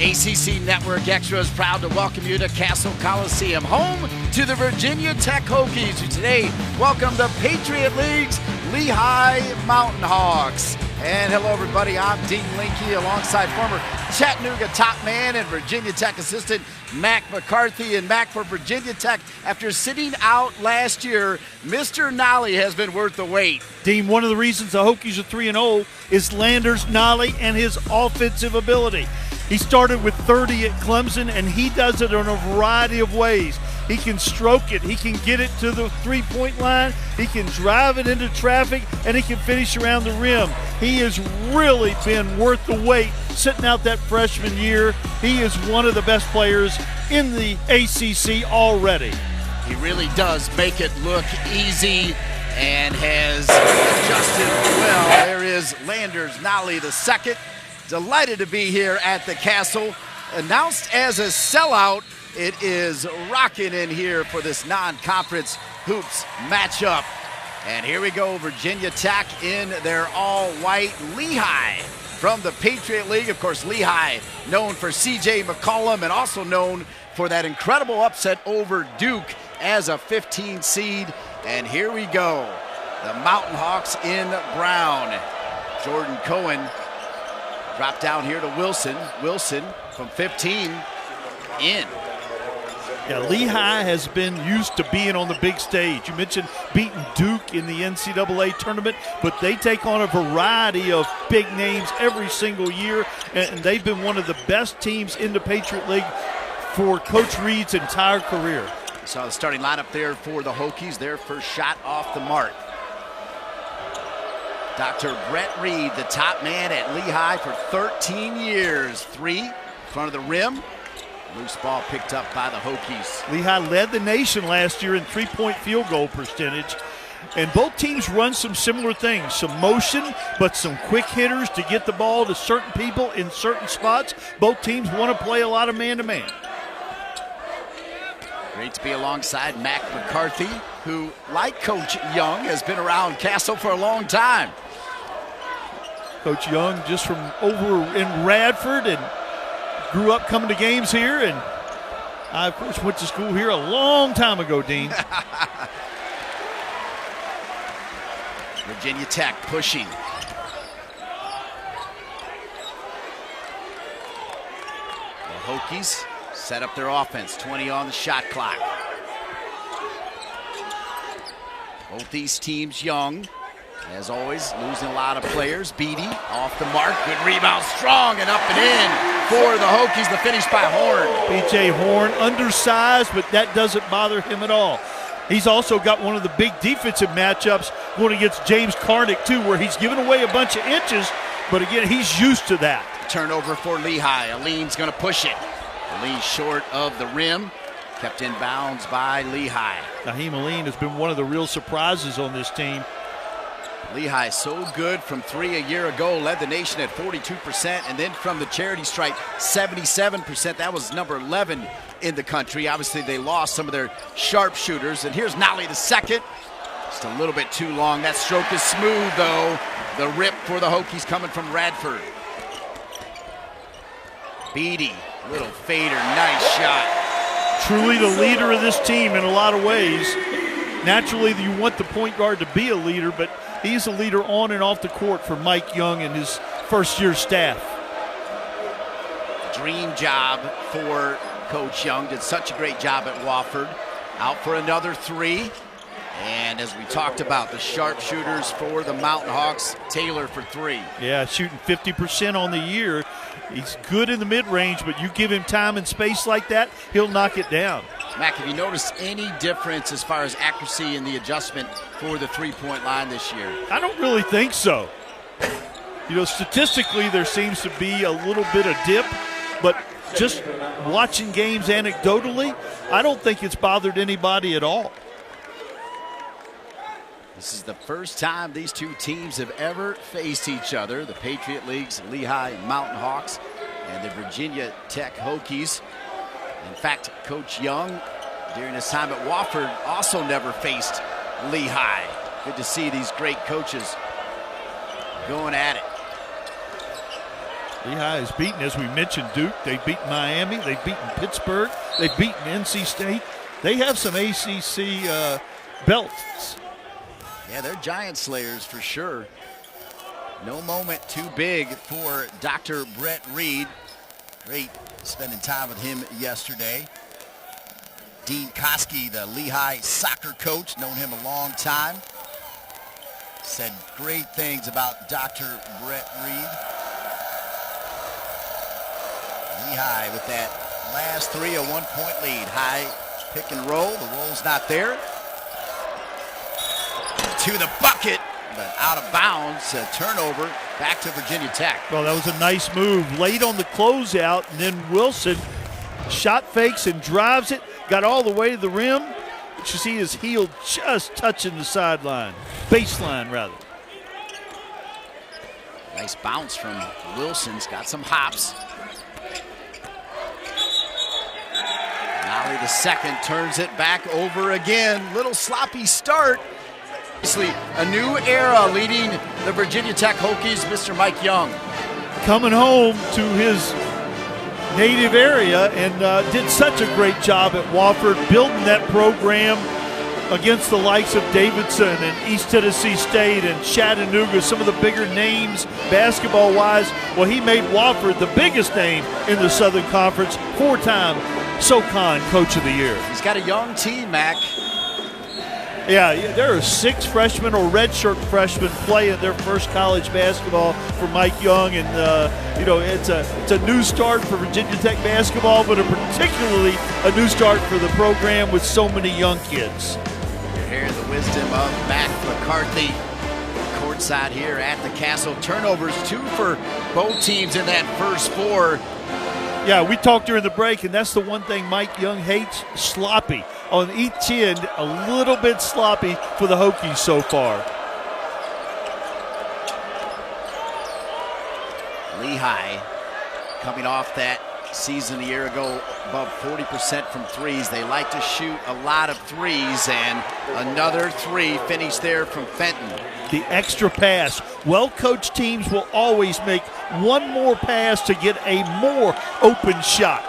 ACC Network Extra is proud to welcome you to Castle Coliseum, home to the Virginia Tech Hokies, who today welcome the Patriot League's Lehigh Mountain Hawks. And hello, everybody. I'm Dean Linke alongside former Chattanooga top man and Virginia Tech assistant Mac McCarthy. And Mac, for Virginia Tech, after sitting out last year, Mr. Nolly has been worth the wait. Dean, one of the reasons the Hokies are 3-0 is Landers Nolly and his offensive ability. He started with 30 at Clemson, and he does it in a variety of ways. He can stroke it, he can get it to the three-point line, he can drive it into traffic, and he can finish around the rim. He has really been worth the wait sitting out that freshman year. He is one of the best players in the ACC already. He really does make it look easy and has adjusted well. There is Landers Nolly II. Delighted to be here at the Castle. Announced as a sellout, it is rocking in here for this non-conference hoops matchup. And here we go, Virginia Tech in their all-white. Lehigh from the Patriot League. Of course, Lehigh known for C.J. McCollum and also known for that incredible upset over Duke as a 15 seed. And here we go, the Mountain Hawks in brown. Jordan Cohen drop down here to Wilson. Wilson from 15 in. Yeah, Lehigh has been used to being on the big stage. You mentioned beating Duke in the NCAA tournament, but they take on a variety of big names every single year, and they've been one of the best teams in the Patriot League for Coach Reed's entire career. Saw the starting lineup there for the Hokies. Their first shot off the mark. Dr. Brett Reed, the top man at Lehigh for 13 years. Three in front of the rim. Loose ball picked up by the Hokies. Lehigh led the nation last year in three-point field goal percentage. And both teams run some similar things, some motion, but some quick hitters to get the ball to certain people in certain spots. Both teams want to play a lot of man-to-man. Great to be alongside Mac McCarthy, who, like Coach Young, has been around Castle for a long time. Coach Young just from over in Radford and grew up coming to games here, and I, of course, went to school here a long time ago, Dean. Virginia Tech pushing. The Hokies set up their offense, 20 on the shot clock. Both these teams young. As always, losing a lot of players. Beatty off the mark. Good rebound, strong and up and in for the Hokies. The finish by Horn. B.J. Horn, undersized, but that doesn't bother him at all. He's also got one of the big defensive matchups going against James Karnick, too, where he's giving away a bunch of inches, but again, he's used to that. Turnover for Lehigh. Aleem's going to push it. Aleem short of the rim. Kept in bounds by Lehigh. Naheem Aleem has been one of the real surprises on this team. Lehigh so good from three a year ago, led the nation at 42%, and then from the charity stripe, 77%. That was number 11 in the country. Obviously, they lost some of their sharpshooters, and here's Nolly II. Just a little bit too long. That stroke is smooth, though. The rip for the Hokies coming from Radford. Beatty, little fader, nice shot. Truly the leader of this team in a lot of ways. Naturally, you want the point guard to be a leader, but he's a leader on and off the court for Mike Young and his first-year staff. Dream job for Coach Young. Did such a great job at Wofford. Out for another three. And as we talked about, the sharpshooters for the Mountain Hawks, Taylor for three. Yeah, shooting 50% on the year. He's good in the mid-range, but you give him time and space like that, he'll knock it down. Mac, have you noticed any difference as far as accuracy in the adjustment for the three-point line this year? I don't really think so. You know, statistically, there seems to be a little bit of dip, but just watching games anecdotally, I don't think it's bothered anybody at all. This is the first time these two teams have ever faced each other. The Patriot League's Lehigh Mountain Hawks and the Virginia Tech Hokies. In fact, Coach Young, during his time at Wofford, also never faced Lehigh. Good to see these great coaches going at it. Lehigh has beaten, as we mentioned, Duke. They've beaten Miami. They've beaten Pittsburgh. They've beaten NC State. They have some ACC belts. Yeah, they're giant slayers for sure. No moment too big for Dr. Brett Reed. Great spending time with him yesterday. Dean Koski, the Lehigh soccer coach, known him a long time, said great things about Dr. Brett Reed. Lehigh with that last three, a 1-point lead. High pick and roll. The roll's not there. To the bucket, but out of bounds. A turnover back to Virginia Tech. Well, that was a nice move. Late on the closeout, and then Wilson shot fakes and drives it. Got all the way to the rim. But you see his heel just touching the sideline. Baseline, rather. Nice bounce from Wilson's got some hops. Nolly the second turns it back over again. Little sloppy start. Obviously, a new era leading the Virginia Tech Hokies, Mr. Mike Young. Coming home to his native area and did such a great job at Wofford, building that program against the likes of Davidson and East Tennessee State and Chattanooga, some of the bigger names basketball-wise. Well, he made Wofford the biggest name in the Southern Conference, 4-time SoCon Coach of the Year. He's got a young team, Mac. Yeah, there are 6 freshmen or redshirt freshmen playing their first college basketball for Mike Young, and it's a new start for Virginia Tech basketball, but particularly a new start for the program with so many young kids. You're hearing the wisdom of Matt McCarthy, courtside here at the Castle. Turnovers 2 for both teams in that first 4. Yeah, we talked during the break, and that's the one thing Mike Young hates: sloppy. On each end, a little bit sloppy for the Hokies so far. Lehigh coming off that season a year ago, above 40% from threes. They like to shoot a lot of threes, and another 3 finished there from Fenton. The extra pass. Well-coached teams will always make one more pass to get a more open shot.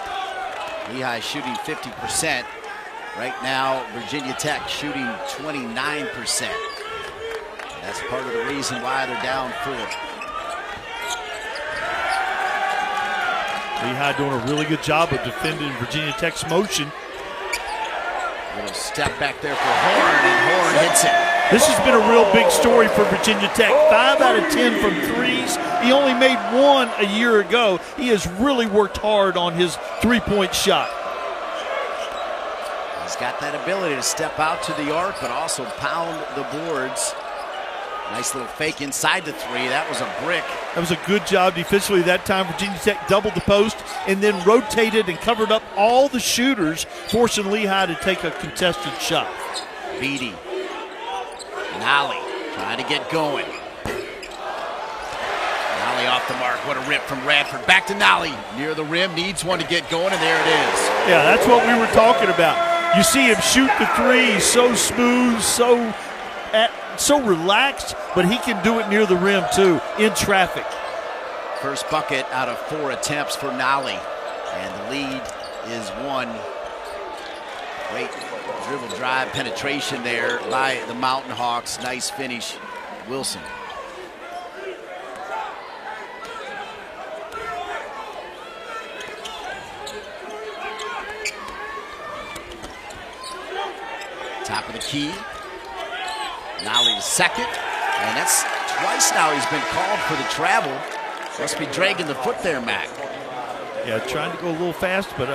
Lehigh shooting 50%. Right now, Virginia Tech shooting 29%. That's part of the reason why they're down 4. Lehigh doing a really good job of defending Virginia Tech's motion. Little step back there for Horn, and Horn hits it. This has been a real big story for Virginia Tech. 5 out of 10 from threes. He only made 1 a year ago. He has really worked hard on his three-point shot. He's got that ability to step out to the arc, but also pound the boards. Nice little fake inside the 3. That was a brick. That was a good job defensively that time. Virginia Tech doubled the post and then rotated and covered up all the shooters, forcing Lehigh to take a contested shot. Beatty. Nolly trying to get going. Nolly off the mark. What a rip from Radford. Back to Nolly. Near the rim. Needs one to get going, and there it is. Yeah, that's what we were talking about. You see him shoot the 3. He's so smooth, so relaxed, but he can do it near the rim too, in traffic. First bucket out of 4 attempts for Nolly, and the lead is 1. Great dribble drive penetration there by the Mountain Hawks. Nice finish, Wilson. Top of the key. Nolly the second, and that's twice now he's been called for the travel. Must be dragging the foot there, Mac. Yeah, trying to go a little fast, but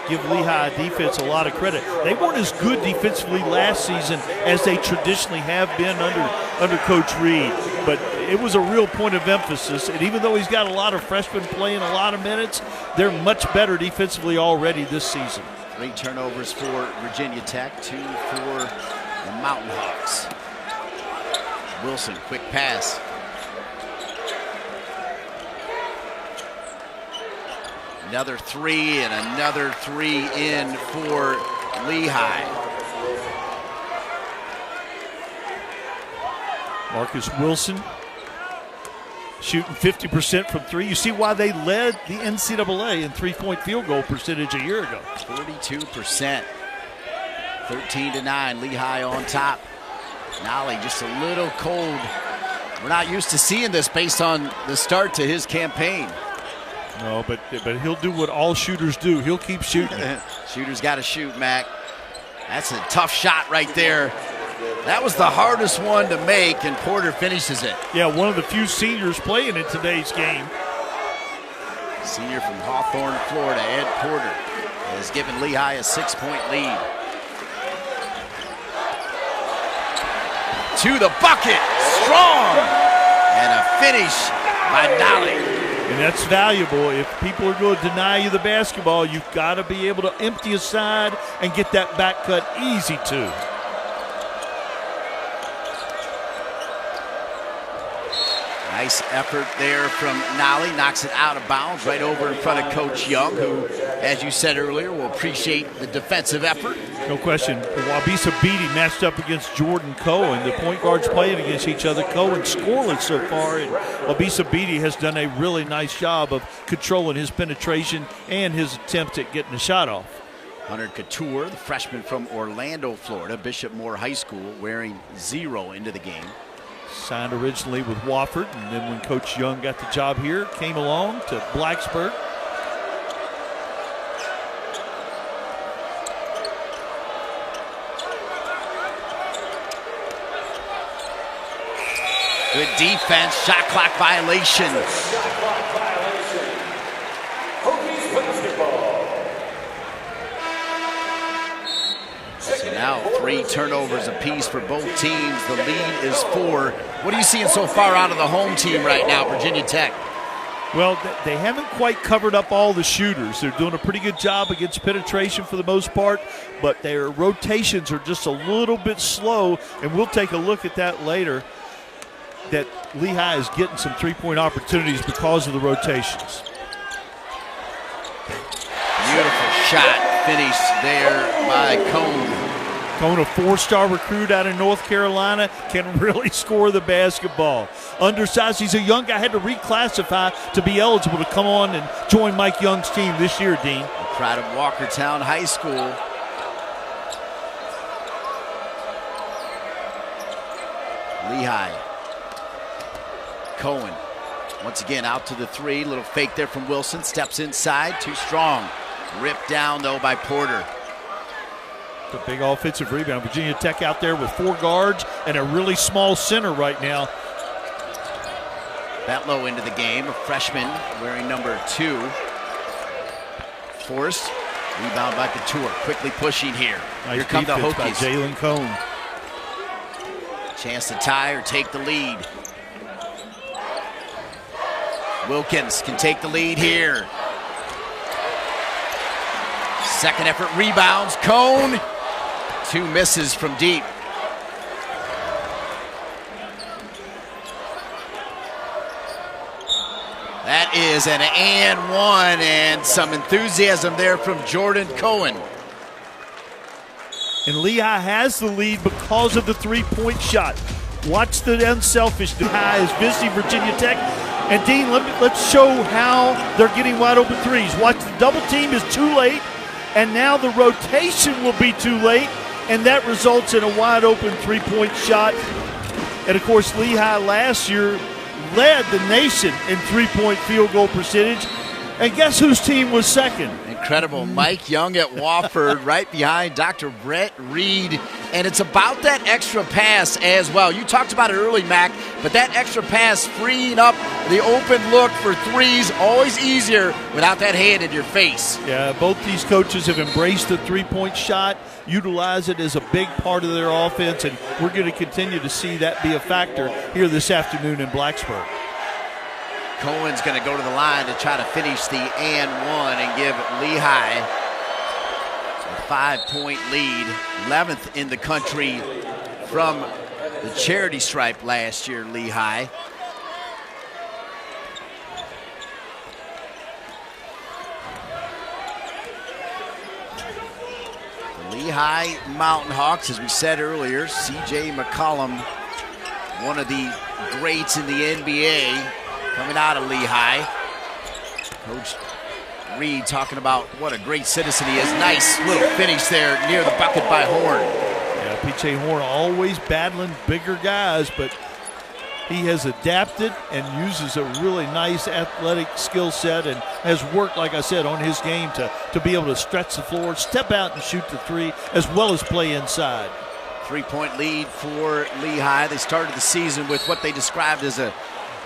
give Lehigh defense a lot of credit. They weren't as good defensively last season as they traditionally have been under Coach Reed, but it was a real point of emphasis. And even though he's got a lot of freshmen playing a lot of minutes, they're much better defensively already this season. 3 turnovers for Virginia Tech, 2 for the Mountain Hawks. Wilson, quick pass. Another 3 and another 3 in for Lehigh. Marcus Wilson shooting 50% from three. You see why they led the NCAA in three-point field goal percentage a year ago. 42%. 13-9, Lehigh on top. Nolly just a little cold. We're not used to seeing this based on the start to his campaign. No, but he'll do what all shooters do. He'll keep shooting. Shooters got to shoot, Mac. That's a tough shot right there. That was the hardest one to make, and Porter finishes it. Yeah, one of the few seniors playing in today's game. Senior from Hawthorne, Florida, Ed Porter, has given Lehigh a 6-point lead. To the bucket, strong, and a finish by Nolly. And that's valuable. If people are going to deny you the basketball, you've got to be able to empty a side and get that back cut easy too. Nice effort there from Nolly. Knocks it out of bounds right over in front of Coach Young, who, as you said earlier, will appreciate the defensive effort. No question. Wabisa Beatty matched up against Jordan Cohen. The point guards playing against each other. Cohen scoreless so far, and Wabisa Beatty has done a really nice job of controlling his penetration and his attempt at getting the shot off. Hunter Couture, the freshman from Orlando, Florida, Bishop Moore High School, wearing 0 into the game. Signed originally with Wofford, and then when Coach Young got the job here, came along to Blacksburg. Good defense, shot clock violation. So now 3 turnovers apiece for both teams. The lead is 4. What are you seeing so far out of the home team right now, Virginia Tech? Well, they haven't quite covered up all the shooters. They're doing a pretty good job against penetration for the most part, but their rotations are just a little bit slow, and we'll take a look at that later, that Lehigh is getting some three-point opportunities because of the rotations. Beautiful shot finished there by Cone. Cone, a 4-star recruit out of North Carolina, can really score the basketball. Undersized, he's a young guy, had to reclassify to be eligible to come on and join Mike Young's team this year, Dean. A crowd of Walkertown High School. Lehigh. Cohen, once again out to the 3. Little fake there from Wilson. Steps inside, too strong. Ripped down, though, by Porter. The big offensive rebound. Virginia Tech out there with 4 guards and a really small center right now. Betlow into the game, a freshman wearing number 2. Forced. Rebound by Couture. Quickly pushing here. Nice here come the Hokies. By Jalen Cone. Chance to tie or take the lead. Wilkins can take the lead here. Second effort rebounds. Cone. 2 misses from deep. That is an and 1, and some enthusiasm there from Jordan Cohen. And Lehigh has the lead because of the three-point shot. Watch the unselfish. Lehigh is visiting Virginia Tech. And Dean, let's show how they're getting wide open threes. Watch, the double team is too late, and now the rotation will be too late, and that results in a wide open three-point shot. And of course, Lehigh last year led the nation in three-point field goal percentage. And guess whose team was second? Incredible. Mike Young at Wofford, right behind Dr. Brett Reed. And it's about that extra pass as well. You talked about it early, Mac, but that extra pass freeing up the open look for threes, always easier without that hand in your face. Yeah, both these coaches have embraced the three-point shot, utilize it as a big part of their offense, and we're going to continue to see that be a factor here this afternoon in Blacksburg. Cohen's going to go to the line to try to finish the and 1 and give Lehigh a 5-point lead, 11th in the country from the charity stripe last year, Lehigh. The Lehigh Mountain Hawks, as we said earlier, C.J. McCollum, one of the greats in the NBA, coming out of Lehigh. Coach Reed talking about what a great citizen he is. Nice little finish there near the bucket by Horn. Yeah, P.J. Horn always battling bigger guys, but he has adapted and uses a really nice athletic skill set and has worked, like I said, on his game to be able to stretch the floor, step out and shoot the three, as well as play inside. 3-point lead for Lehigh. They started the season with what they described as a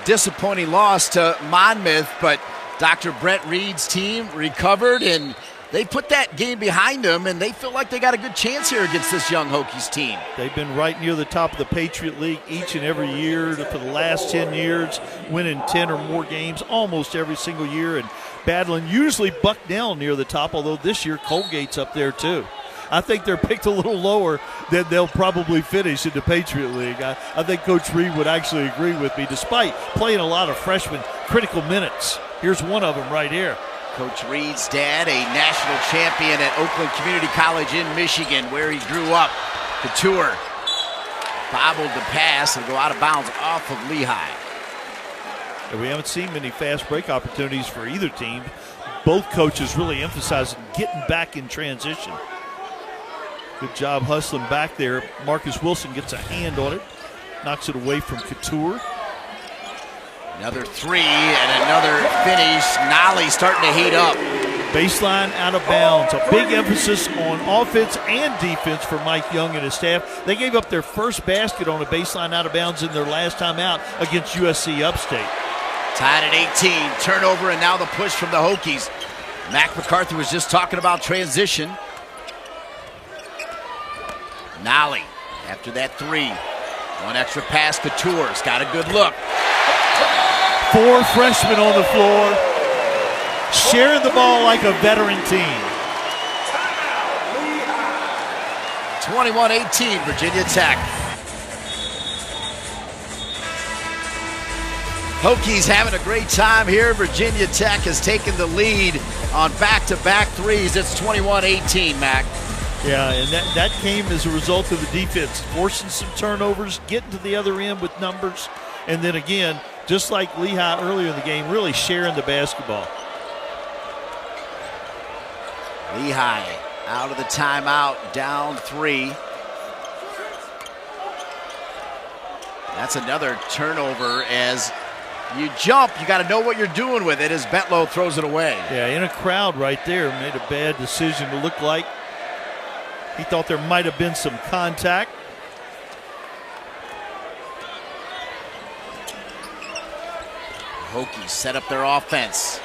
disappointing loss to Monmouth, but Dr. Brent Reed's team recovered, and they put that game behind them, and they feel like they got a good chance here against this young Hokies team. They've been right near the top of the Patriot League each and every year for the last 10 years, winning 10 or more games almost every single year and battling usually Bucknell near the top, although this year Colgate's up there too. I think they're picked a little lower than they'll probably finish in the Patriot League. I think Coach Reed would actually agree with me, despite playing a lot of freshmen critical minutes. Here's one of them right here. Coach Reed's dad, a national champion at Oakland Community College in Michigan, where he grew up. Couture bobbled the pass and go out of bounds off of Lehigh. And we haven't seen many fast break opportunities for either team. Both coaches really emphasizing getting back in transition. Good job hustling back there. Marcus Wilson gets a hand on it, knocks it away from Couture. Another three and another finish. Nolly starting to heat up. Baseline out of bounds. A big emphasis on offense and defense for Mike Young and his staff. They gave up their first basket on a baseline out of bounds in their last time out against USC Upstate. Tied at 18. Turnover, and now the push from the Hokies. Mac McCarthy was just talking about transition. Nolly after that three. One extra pass. Couture's got a good look. 4 freshmen on the floor, sharing the ball like a veteran team. 21-18, Virginia Tech. Hokies having a great time here. Virginia Tech has taken the lead on back-to-back threes. It's 21-18, Mac. Yeah, and that came as a result of the defense, forcing some turnovers, getting to the other end with numbers, and then again, just like Lehigh earlier in the game, really sharing the basketball. Lehigh out of the timeout, down 3. That's another turnover. As you jump, you got to know what you're doing with it, as Bentlow throws it away. Yeah, in a crowd right there, made a bad decision to look like he thought there might have been some contact. Hokies set up their offense.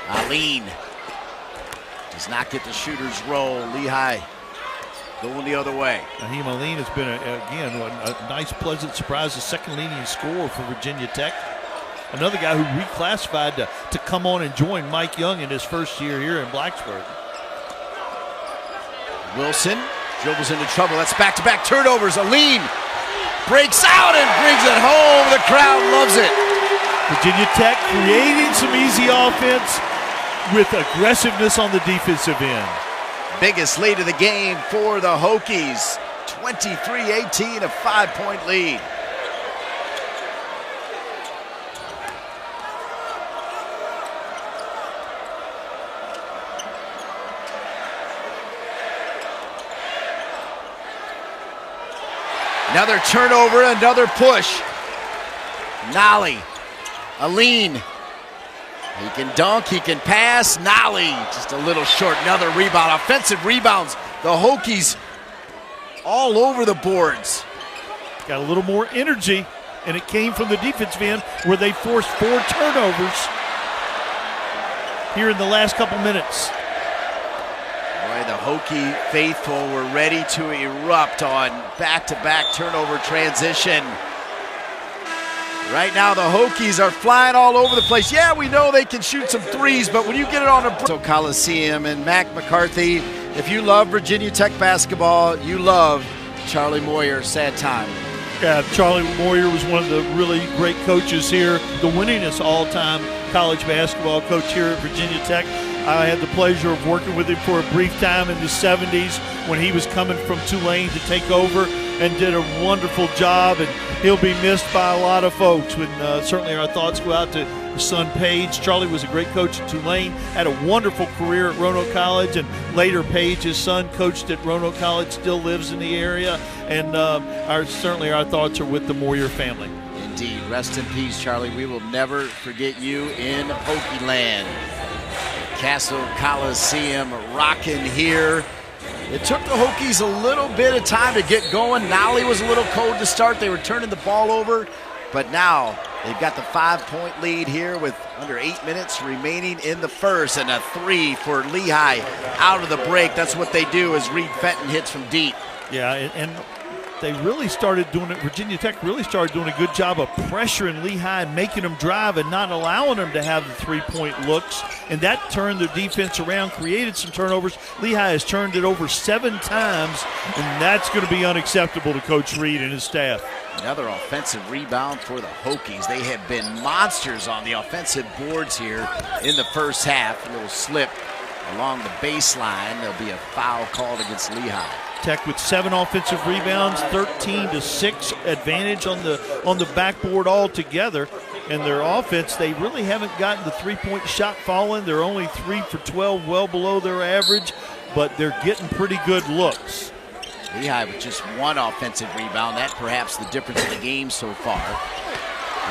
Aline does not get the shooter's roll. Lehigh going the other way. Naheem Aline has been, again, a nice, pleasant surprise, the second leading scorer for Virginia Tech. Another guy who reclassified to come on and join Mike Young in his first year here in Blacksburg. Wilson dribbles into trouble. That's back-to-back turnovers. Aline breaks out and brings it home. The crowd loves it. Virginia Tech creating some easy offense with aggressiveness on the defensive end. Biggest lead of the game for the Hokies. 23-18, a 5-point lead. Another turnover, another push. Nolly. Aline, he can dunk, he can pass. Nolly, just a little short. Another rebound, offensive rebounds. The Hokies all over the boards. Got a little more energy, and it came from the defensive end where they forced 4 turnovers here in the last couple minutes. Boy, the Hokie faithful were ready to erupt on back-to-back turnover transition. Right now, the Hokies are flying all over the place. Yeah, we know they can shoot some threes, but when you get it on a Coliseum and Mac McCarthy, if you love Virginia Tech basketball, you love Charlie Moyer. Sad time. Yeah, Charlie Moyer was one of the really great coaches here, the winningest all-time college basketball coach here at Virginia Tech. I had the pleasure of working with him for a brief time in the 70s when he was coming from Tulane to take over. and did a wonderful job, and he'll be missed by a lot of folks. Certainly our thoughts go out to his son Paige. Charlie was a great coach at Tulane, had a wonderful career at Roanoke College, and later Paige, his son, coached at Roanoke College, still lives in the area, and certainly our thoughts are with the Moyer family. Indeed. Rest in peace, Charlie. We will never forget you in Hokie land. Castle Coliseum rocking here. It took the Hokies a little bit of time to get going. Nolly was a little cold to start. They were turning the ball over, but now they've got the 5-point lead here with under 8 minutes remaining in the first, and a 3 for Lehigh out of the break. That's what they do, as Reed Fenton hits from deep. Yeah, and they really started doing it. Virginia Tech really started doing a good job of pressuring Lehigh, making them drive and not allowing them to have the three-point looks. And that turned their defense around, created some turnovers. Lehigh has turned it over 7 times, and that's going to be unacceptable to Coach Reed and his staff. Another offensive rebound for the Hokies. They have been monsters on the offensive boards here in the first half. A little slip along the baseline. There'll be a foul called against Lehigh. Tech with 7 offensive rebounds, 13-6 advantage on the backboard altogether. And their offense, they really haven't gotten the three-point shot falling. They're only 3 for 12, well below their average, but they're getting pretty good looks. Lehigh with just 1 offensive rebound. That perhaps the difference in the game so far.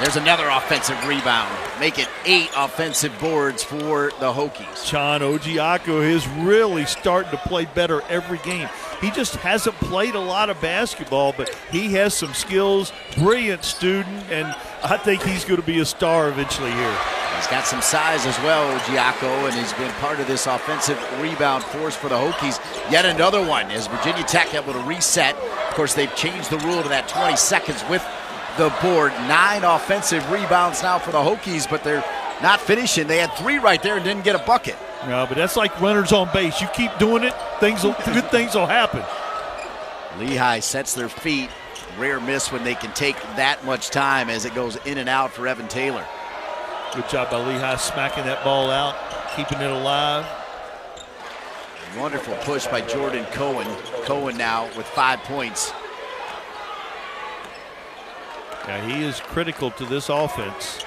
There's another offensive rebound. Make it 8 offensive boards for the Hokies. John Ojiako is really starting to play better every game. He just hasn't played a lot of basketball, but he has some skills, brilliant student, and I think he's going to be a star eventually here. He's got some size as well, Ojiako, and he's been part of this offensive rebound force for the Hokies. Yet another one as Virginia Tech able to reset. Of course, they've changed the rule to that 20 seconds with the board. 9 offensive rebounds now for the Hokies, but they're not finishing. They had 3 right there and didn't get a bucket. No, but that's like runners on base. You keep doing it, good things will happen. Lehigh sets their feet. Rare miss when they can take that much time as it goes in and out for Evan Taylor. Good job by Lehigh smacking that ball out, keeping it alive. Wonderful push by Jordan Cohen. Cohen now with 5 points. Yeah, he is critical to this offense.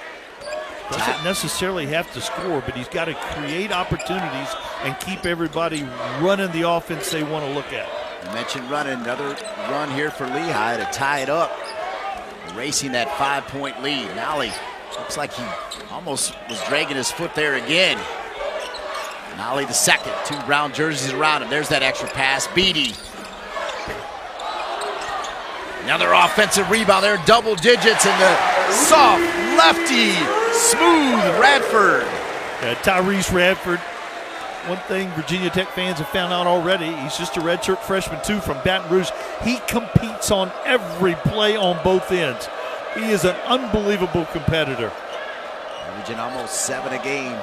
Doesn't necessarily have to score, but he's got to create opportunities and keep everybody running the offense they want to look at. You mentioned running. Another run here for Lehigh to tie it up. Erasing that 5-point lead. Nolly looks like he almost was dragging his foot there again. Nolly the second. 2 brown jerseys around him. There's that extra pass. Beatty. Another offensive rebound there, double digits, and the soft lefty, smooth Radford. Tyrese Radford. One thing Virginia Tech fans have found out already, he's just a redshirt freshman too from Baton Rouge. He competes on every play on both ends. He is an unbelievable competitor. Averaging almost 7 a game.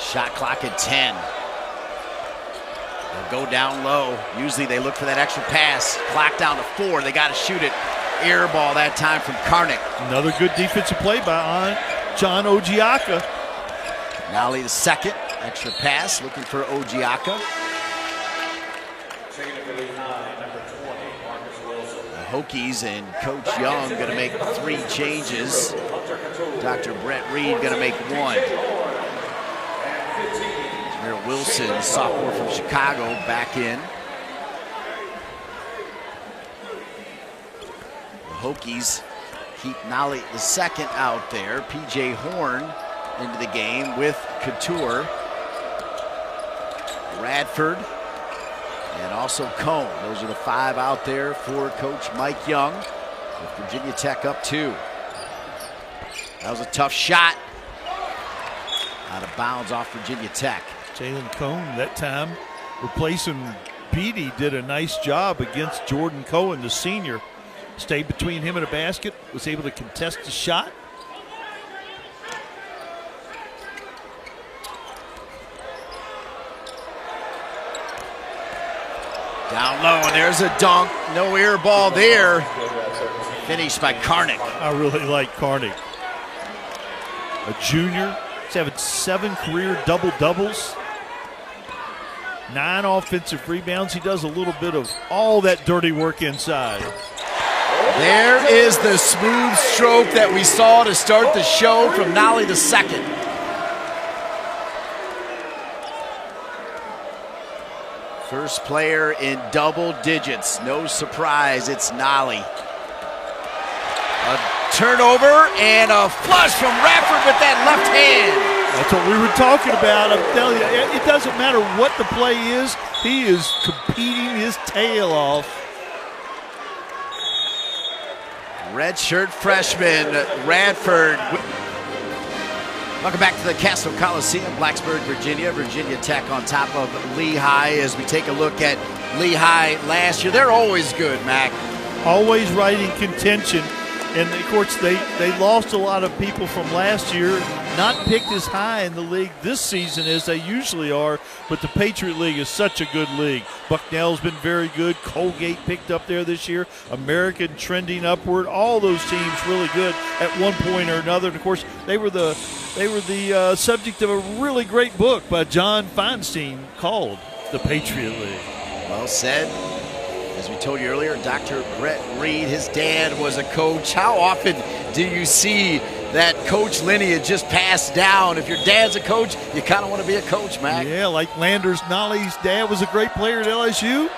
Shot clock at 10. They'll go down low. Usually they look for that extra pass. Clock down to 4. They got to shoot it. Air ball that time from Karnick. Another good defensive play by John Ojiaka. Nolly the second. Extra pass looking for Ojiaka. The Hokies and Coach Young going to make 3 changes. Dr. Brett Reed going to make 1. Wilson, sophomore from Chicago, back in. The Hokies keep Nolly the second out there. P.J. Horn into the game with Couture, Radford, and also Cone. Those are the 5 out there for Coach Mike Young, with Virginia Tech up 2. That was a tough shot. Out of bounds off Virginia Tech. Jalen Cone that time replacing Beatty did a nice job against Jordan Cohen, the senior. Stayed between him and a basket, was able to contest the shot. Down low, and there's a dunk. No air ball there. Finished by Karnick. I really like Karnick. A junior. He's having 7 career double-doubles. 9 offensive rebounds. He does a little bit of all that dirty work inside. There is the smooth stroke that we saw to start the show from Nolly the second. First player in double digits. No surprise, it's Nolly. A turnover and a flush from Radford with that left hand. That's what we were talking about. I'm telling you, it doesn't matter what the play is. He is competing his tail off. Redshirt freshman Radford. Welcome back to the Castle Coliseum, Blacksburg, Virginia. Virginia Tech on top of Lehigh as we take a look at Lehigh last year. They're always good, Mac. Always right in contention. And, of course, they lost a lot of people from last year, not picked as high in the league this season as they usually are, but the Patriot League is such a good league. Bucknell's been very good. Colgate picked up there this year. American trending upward. All those teams really good at one point or another. And, of course, they were the subject of a really great book by John Feinstein called The Patriot League. Well said. As we told you earlier, Dr. Brett Reed, his dad was a coach. How often do you see that coach lineage just passed down? If your dad's a coach, you kind of want to be a coach, Mac. Yeah, like Landers Nolly's dad was a great player at LSU.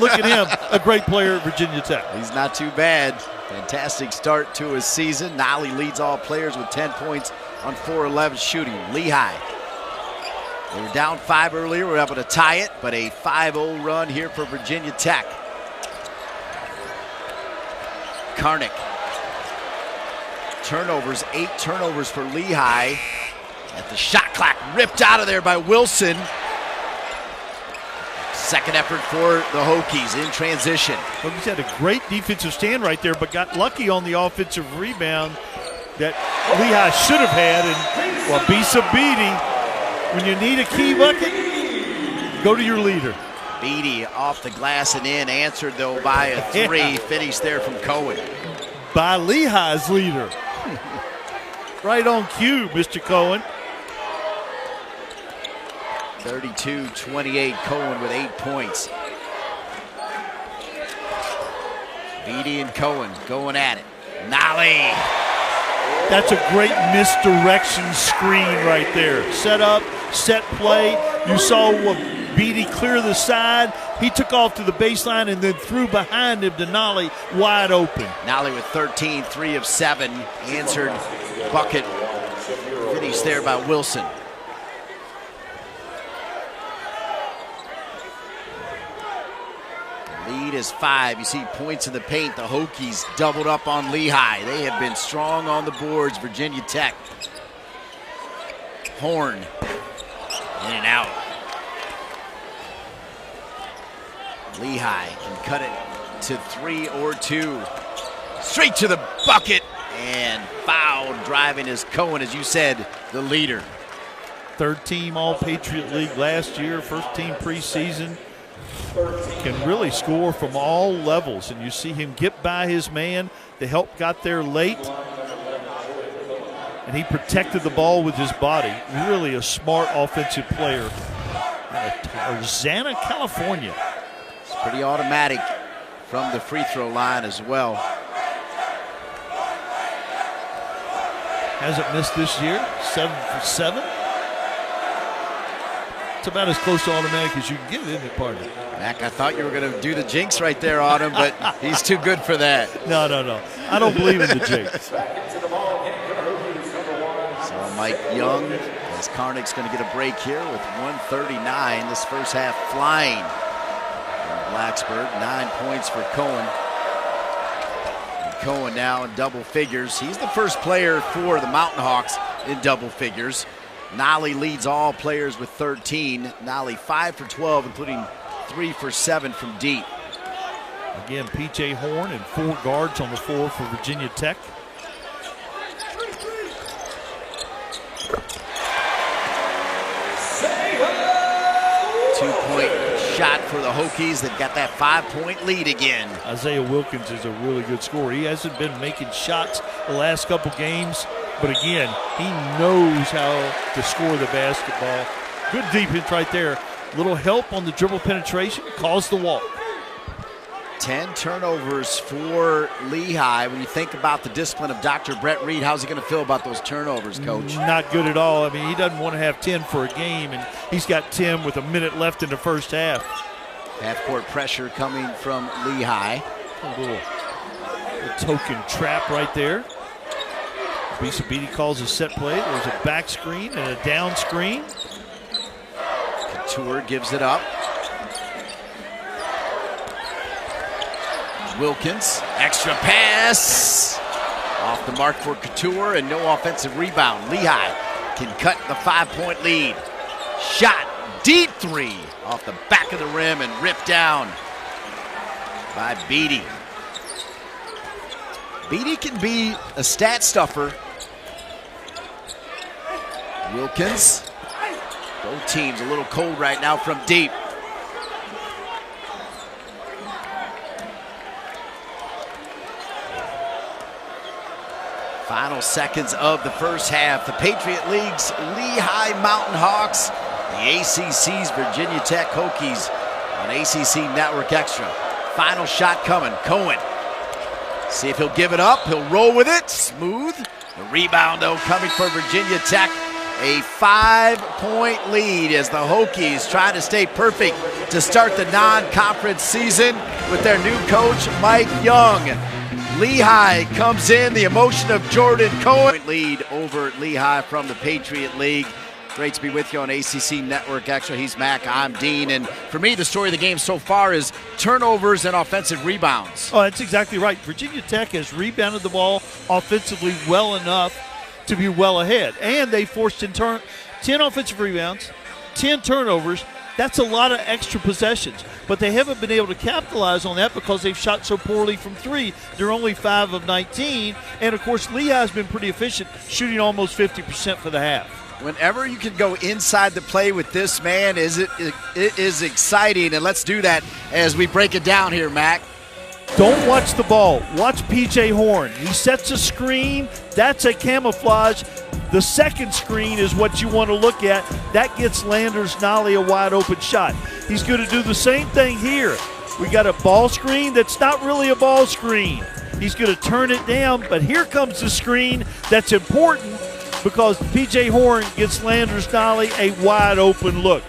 Look at him, a great player at Virginia Tech. He's not too bad. Fantastic start to his season. Nolly leads all players with 10 points on 4-11 shooting. Lehigh, they were down 5 earlier. We're able to tie it, but a 5-0 run here for Virginia Tech. Karnick. Turnovers, 8 turnovers for Lehigh. At the shot clock ripped out of there by Wilson. Second effort for the Hokies in transition. Hokies had a great defensive stand right there, but got lucky on the offensive rebound that Lehigh should have had. And well, Bisa Beatty, when you need a key bucket, go to your leader. Beatty off the glass and in, answered though by a 3, yeah. Finish there from Cohen. By Lehigh's leader. Right on cue, Mr. Cohen. 32-28, Cohen with 8 points. Beatty and Cohen going at it. Nolly. That's a great misdirection screen right there. Set up, set play. You saw Beatty clear the side. He took off to the baseline and then threw behind him to Nolly wide open. Nolly with 13, 3 of 7. Answered bucket. Finished there by Wilson. Lead is 5. You see points in the paint. The Hokies doubled up on Lehigh. They have been strong on the boards. Virginia Tech. Horn. In and out. Lehigh can cut it to 3 or 2. Straight to the bucket. And fouled driving is Cohen, as you said, the leader. Third team All-Patriot League last year. First team preseason. Can really score from all levels, and you see him get by his man. The help got there late, and he protected the ball with his body. Really a smart offensive player out of Tarzana, California. It's pretty automatic from the free throw line as well. Hasn't missed this year, 7 for 7. It's about as close to automatic as you can get, isn't it, partner? Mac, I thought you were going to do the jinx right there on him, but he's too good for that. No. I don't believe in the jinx. So Mike Young, as Karnick's going to get a break here with 1:39. This first half flying from Blacksburg. 9 points for Cohen. And Cohen now in double figures. He's the first player for the Mountain Hawks in double figures. Nolly leads all players with 13. Nolly 5 for 12, including 3 for 7 from deep. Again, P.J. Horn and 4 guards on the floor for Virginia Tech. Two-point shot for the Hokies. They've got that 5-point lead again. Isaiah Wilkins is a really good scorer. He hasn't been making shots the last couple games, but again, he knows how to score the basketball. Good defense right there. Little help on the dribble penetration, calls the walk. 10 turnovers for Lehigh. When you think about the discipline of Dr. Brett Reed, how's he going to feel about those turnovers, Coach? Not good at all. I mean, he doesn't want to have 10 for a game, and he's got 10 with a minute left in the first half. Half-court pressure coming from Lehigh. A little token trap right there. Bisa Beatty calls a set play. There's a back screen and a down screen. Couture gives it up. Wilkins, extra pass. Off the mark for Couture and no offensive rebound. Lehigh can cut the 5-point lead. Shot, deep three off the back of the rim and ripped down by Beatty. Beatty can be a stat stuffer. Wilkins. Both teams a little cold right now from deep. Final seconds of the first half. The Patriot League's Lehigh Mountain Hawks, the ACC's Virginia Tech Hokies on ACC Network Extra. Final shot coming. Cohen. See if he'll give it up. He'll roll with it. Smooth. The rebound, though, coming for Virginia Tech. A 5-point lead as the Hokies try to stay perfect to start the non-conference season with their new coach, Mike Young. Lehigh comes in, the emotion of Jordan Cohen. Lead over Lehigh from the Patriot League. Great to be with you on ACC Network Extra. He's Mac, I'm Dean. And for me, the story of the game so far is turnovers and offensive rebounds. Oh, that's exactly right. Virginia Tech has rebounded the ball offensively well enough to be well ahead. And they forced in 10 offensive rebounds, 10 turnovers. That's a lot of extra possessions. But they haven't been able to capitalize on that because they've shot so poorly from three. They're only 5 of 19. And, of course, Lehigh's been pretty efficient, shooting almost 50% for the half. Whenever you can go inside the play with this man, it is exciting. And let's do that as we break it down here, Mac. Don't watch the ball. Watch P.J. Horn. He sets a screen. That's a camouflage. The second screen is what you want to look at. That gets Landers Nolly a wide open shot. He's going to do the same thing here. We got a ball screen that's not really a ball screen. He's going to turn it down, but here comes the screen that's important because P.J. Horn gets Landers Nolly a wide open look.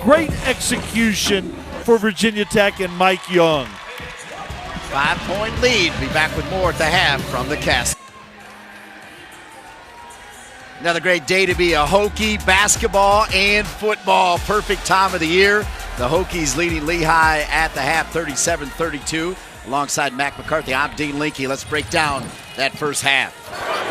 Great execution for Virginia Tech and Mike Young. 5-point lead. Be back with more at the half from the Castle. Another great day to be a Hokie, basketball and football. Perfect time of the year. The Hokies leading Lehigh at the half, 37-32. Alongside Mac McCarthy, I'm Dean Linke. Let's break down that first half.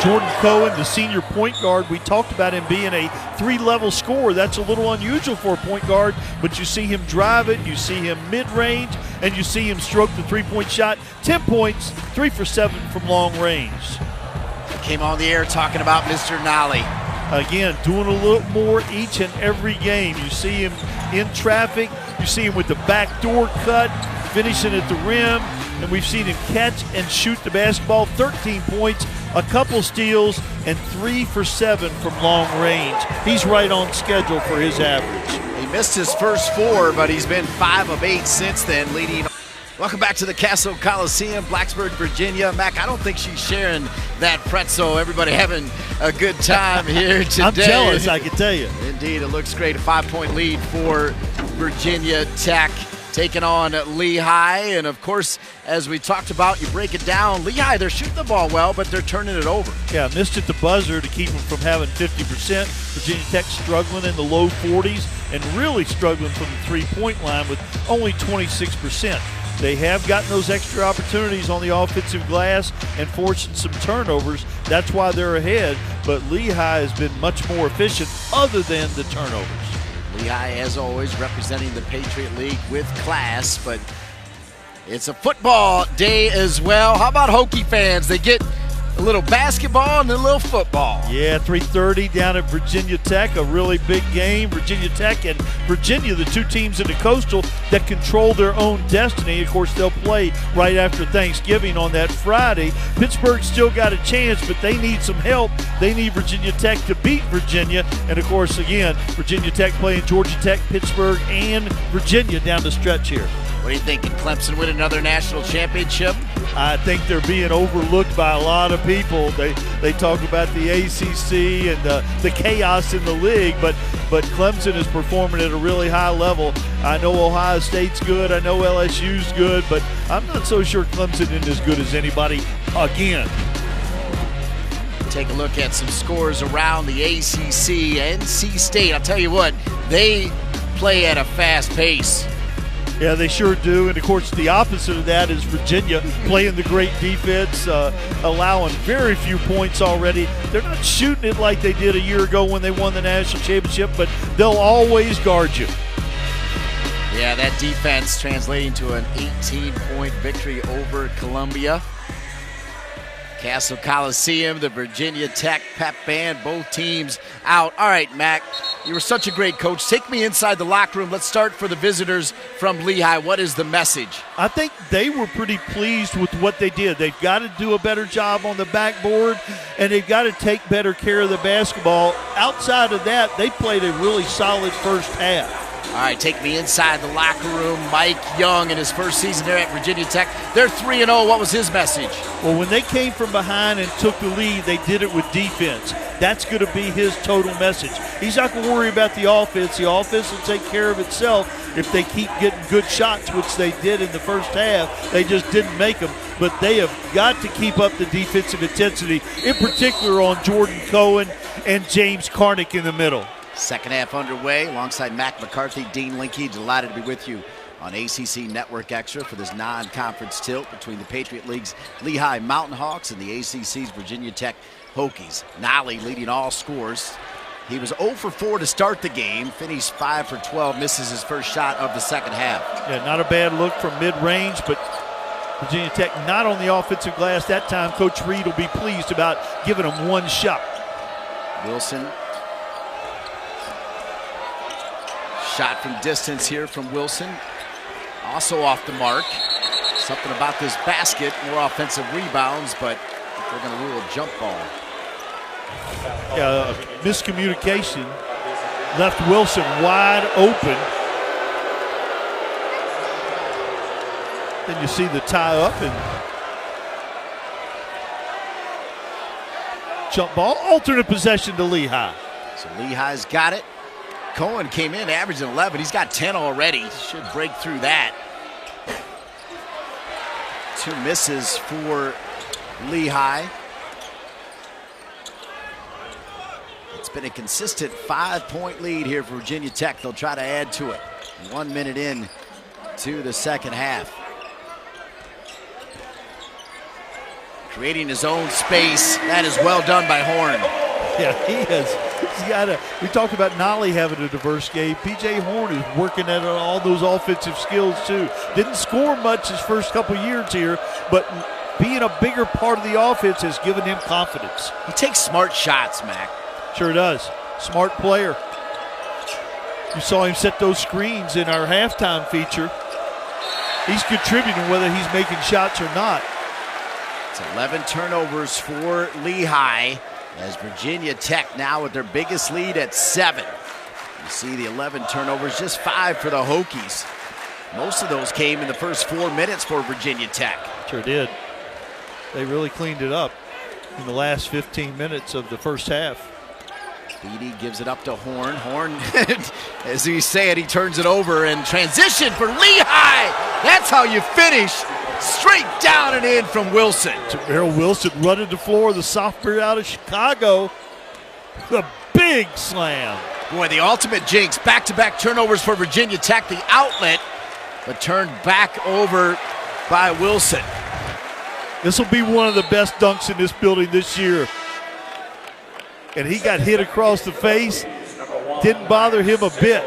Jordan Cohen, the senior point guard, we talked about him being a 3-level scorer. That's a little unusual for a point guard, but you see him drive it, you see him mid-range, and you see him stroke the three-point shot. 10 points, 3 for 7 from long range. Came on the air talking about Mr. Nolly. Again, doing a little more each and every game. You see him in traffic. You see him with the backdoor cut, finishing at the rim. And we've seen him catch and shoot the basketball. 13 points, a couple steals, and 3 for 7 from long range. He's right on schedule for his average. He missed his first 4, but he's been 5 of 8 since then, leading. Welcome back to the Castle Coliseum, Blacksburg, Virginia. Mac, I don't think she's sharing that pretzel. Everybody having a good time here today. I'm jealous, I can tell you. Indeed, it looks great. A 5-point lead for Virginia Tech taking on Lehigh. And, of course, as we talked about, you break it down. Lehigh, they're shooting the ball well, but they're turning it over. Yeah, missed at the buzzer to keep them from having 50%. Virginia Tech struggling in the low 40s and really struggling from the three-point line with only 26%. They have gotten those extra opportunities on the offensive glass and forcing some turnovers. That's why they're ahead. But Lehigh has been much more efficient other than the turnovers. Lehigh, as always, representing the Patriot League with class, but it's a football day as well. How about Hokie fans? They get a little basketball and a little football. Yeah, 3:30 down at Virginia Tech, a really big game. Virginia Tech and Virginia, the two teams in the Coastal that control their own destiny. Of course, they'll play right after Thanksgiving on that Friday. Pittsburgh still got a chance, but they need some help. They need Virginia Tech to beat Virginia. And, of course, again, Virginia Tech playing Georgia Tech, Pittsburgh, and Virginia down the stretch here. What do you think? Can Clemson win another national championship? I think they're being overlooked by a lot of people. They talk about the ACC and the chaos in the league, but Clemson is performing at a really high level. I know Ohio State's good. I know LSU's good, but I'm not so sure Clemson is as good as anybody again. Take a look at some scores around the ACC. NC State, I'll tell you what, they play at a fast pace. Yeah, they sure do. And, of course, the opposite of that is Virginia playing the great defense, allowing very few points already. They're not shooting it like they did a year ago when they won the national championship, but they'll always guard you. Yeah, that defense translating to an 18-point victory over Columbia. Castle Coliseum, the Virginia Tech pep band, both teams out. All right, Mac, you were such a great coach. Take me inside the locker room. Let's start for the visitors from Lehigh. What is the message? I think they were pretty pleased with what they did. They've got to do a better job on the backboard, and they've got to take better care of the basketball. Outside of that, they played a really solid first half. All right, take me inside the locker room. Mike Young in his first season there at Virginia Tech. They're 3-0. What was his message? Well, when they came from behind and took the lead, they did it with defense. That's going to be his total message. He's not going to worry about the offense. The offense will take care of itself if they keep getting good shots, which they did in the first half. They just didn't make them. But they have got to keep up the defensive intensity, in particular on Jordan Cohen and James Karnick in the middle. Second half underway alongside Mac McCarthy, Dean Linke. Delighted to be with you on ACC Network Extra for this non-conference tilt between the Patriot League's Lehigh Mountain Hawks and the ACC's Virginia Tech Hokies. Nolly leading all scores. He was 0 for 4 to start the game, finished 5 for 12, misses his first shot of the second half. Yeah, not a bad look from mid-range, but Virginia Tech not on the offensive glass. That time Coach Reed will be pleased about giving them one shot. Wilson. Shot from distance here from Wilson. Also off the mark. Something about this basket, more offensive rebounds, but they're going to rule a jump ball. Yeah, miscommunication left Wilson wide open. Then you see the tie up and jump ball. Alternate possession to Lehigh. So Lehigh's got it. Cohen came in averaging 11. He's got 10 already. Should break through that. 2 misses for Lehigh. It's been a consistent 5-point lead here for Virginia Tech. They'll try to add to it. 1 minute in to the second half. Creating his own space. That is well done by Horn. Yeah, he has. He's got a. We talked about Nolly having a diverse game. P.J. Horn is working at all those offensive skills too. Didn't score much his first couple years here, but being a bigger part of the offense has given him confidence. He takes smart shots, Mac. Sure does. Smart player. You saw him set those screens in our halftime feature. He's contributing whether he's making shots or not. It's 11 turnovers for Lehigh. As Virginia Tech now with their biggest lead at 7. You see the 11 turnovers, just 5 for the Hokies. Most of those came in the first 4 minutes for Virginia Tech. Sure did. They really cleaned it up in the last 15 minutes of the first half. Beatty gives it up to Horn. Horn, as he said, he turns it over and transition for Lehigh. That's how you finish. Straight down and in from Wilson. Terrell Wilson running the floor, the sophomore out of Chicago. The big slam. Boy, the ultimate jinx. Back-to-back turnovers for Virginia Tech. The outlet, but turned back over by Wilson. This will be one of the best dunks in this building this year. And he got hit across the face. Didn't bother him a bit.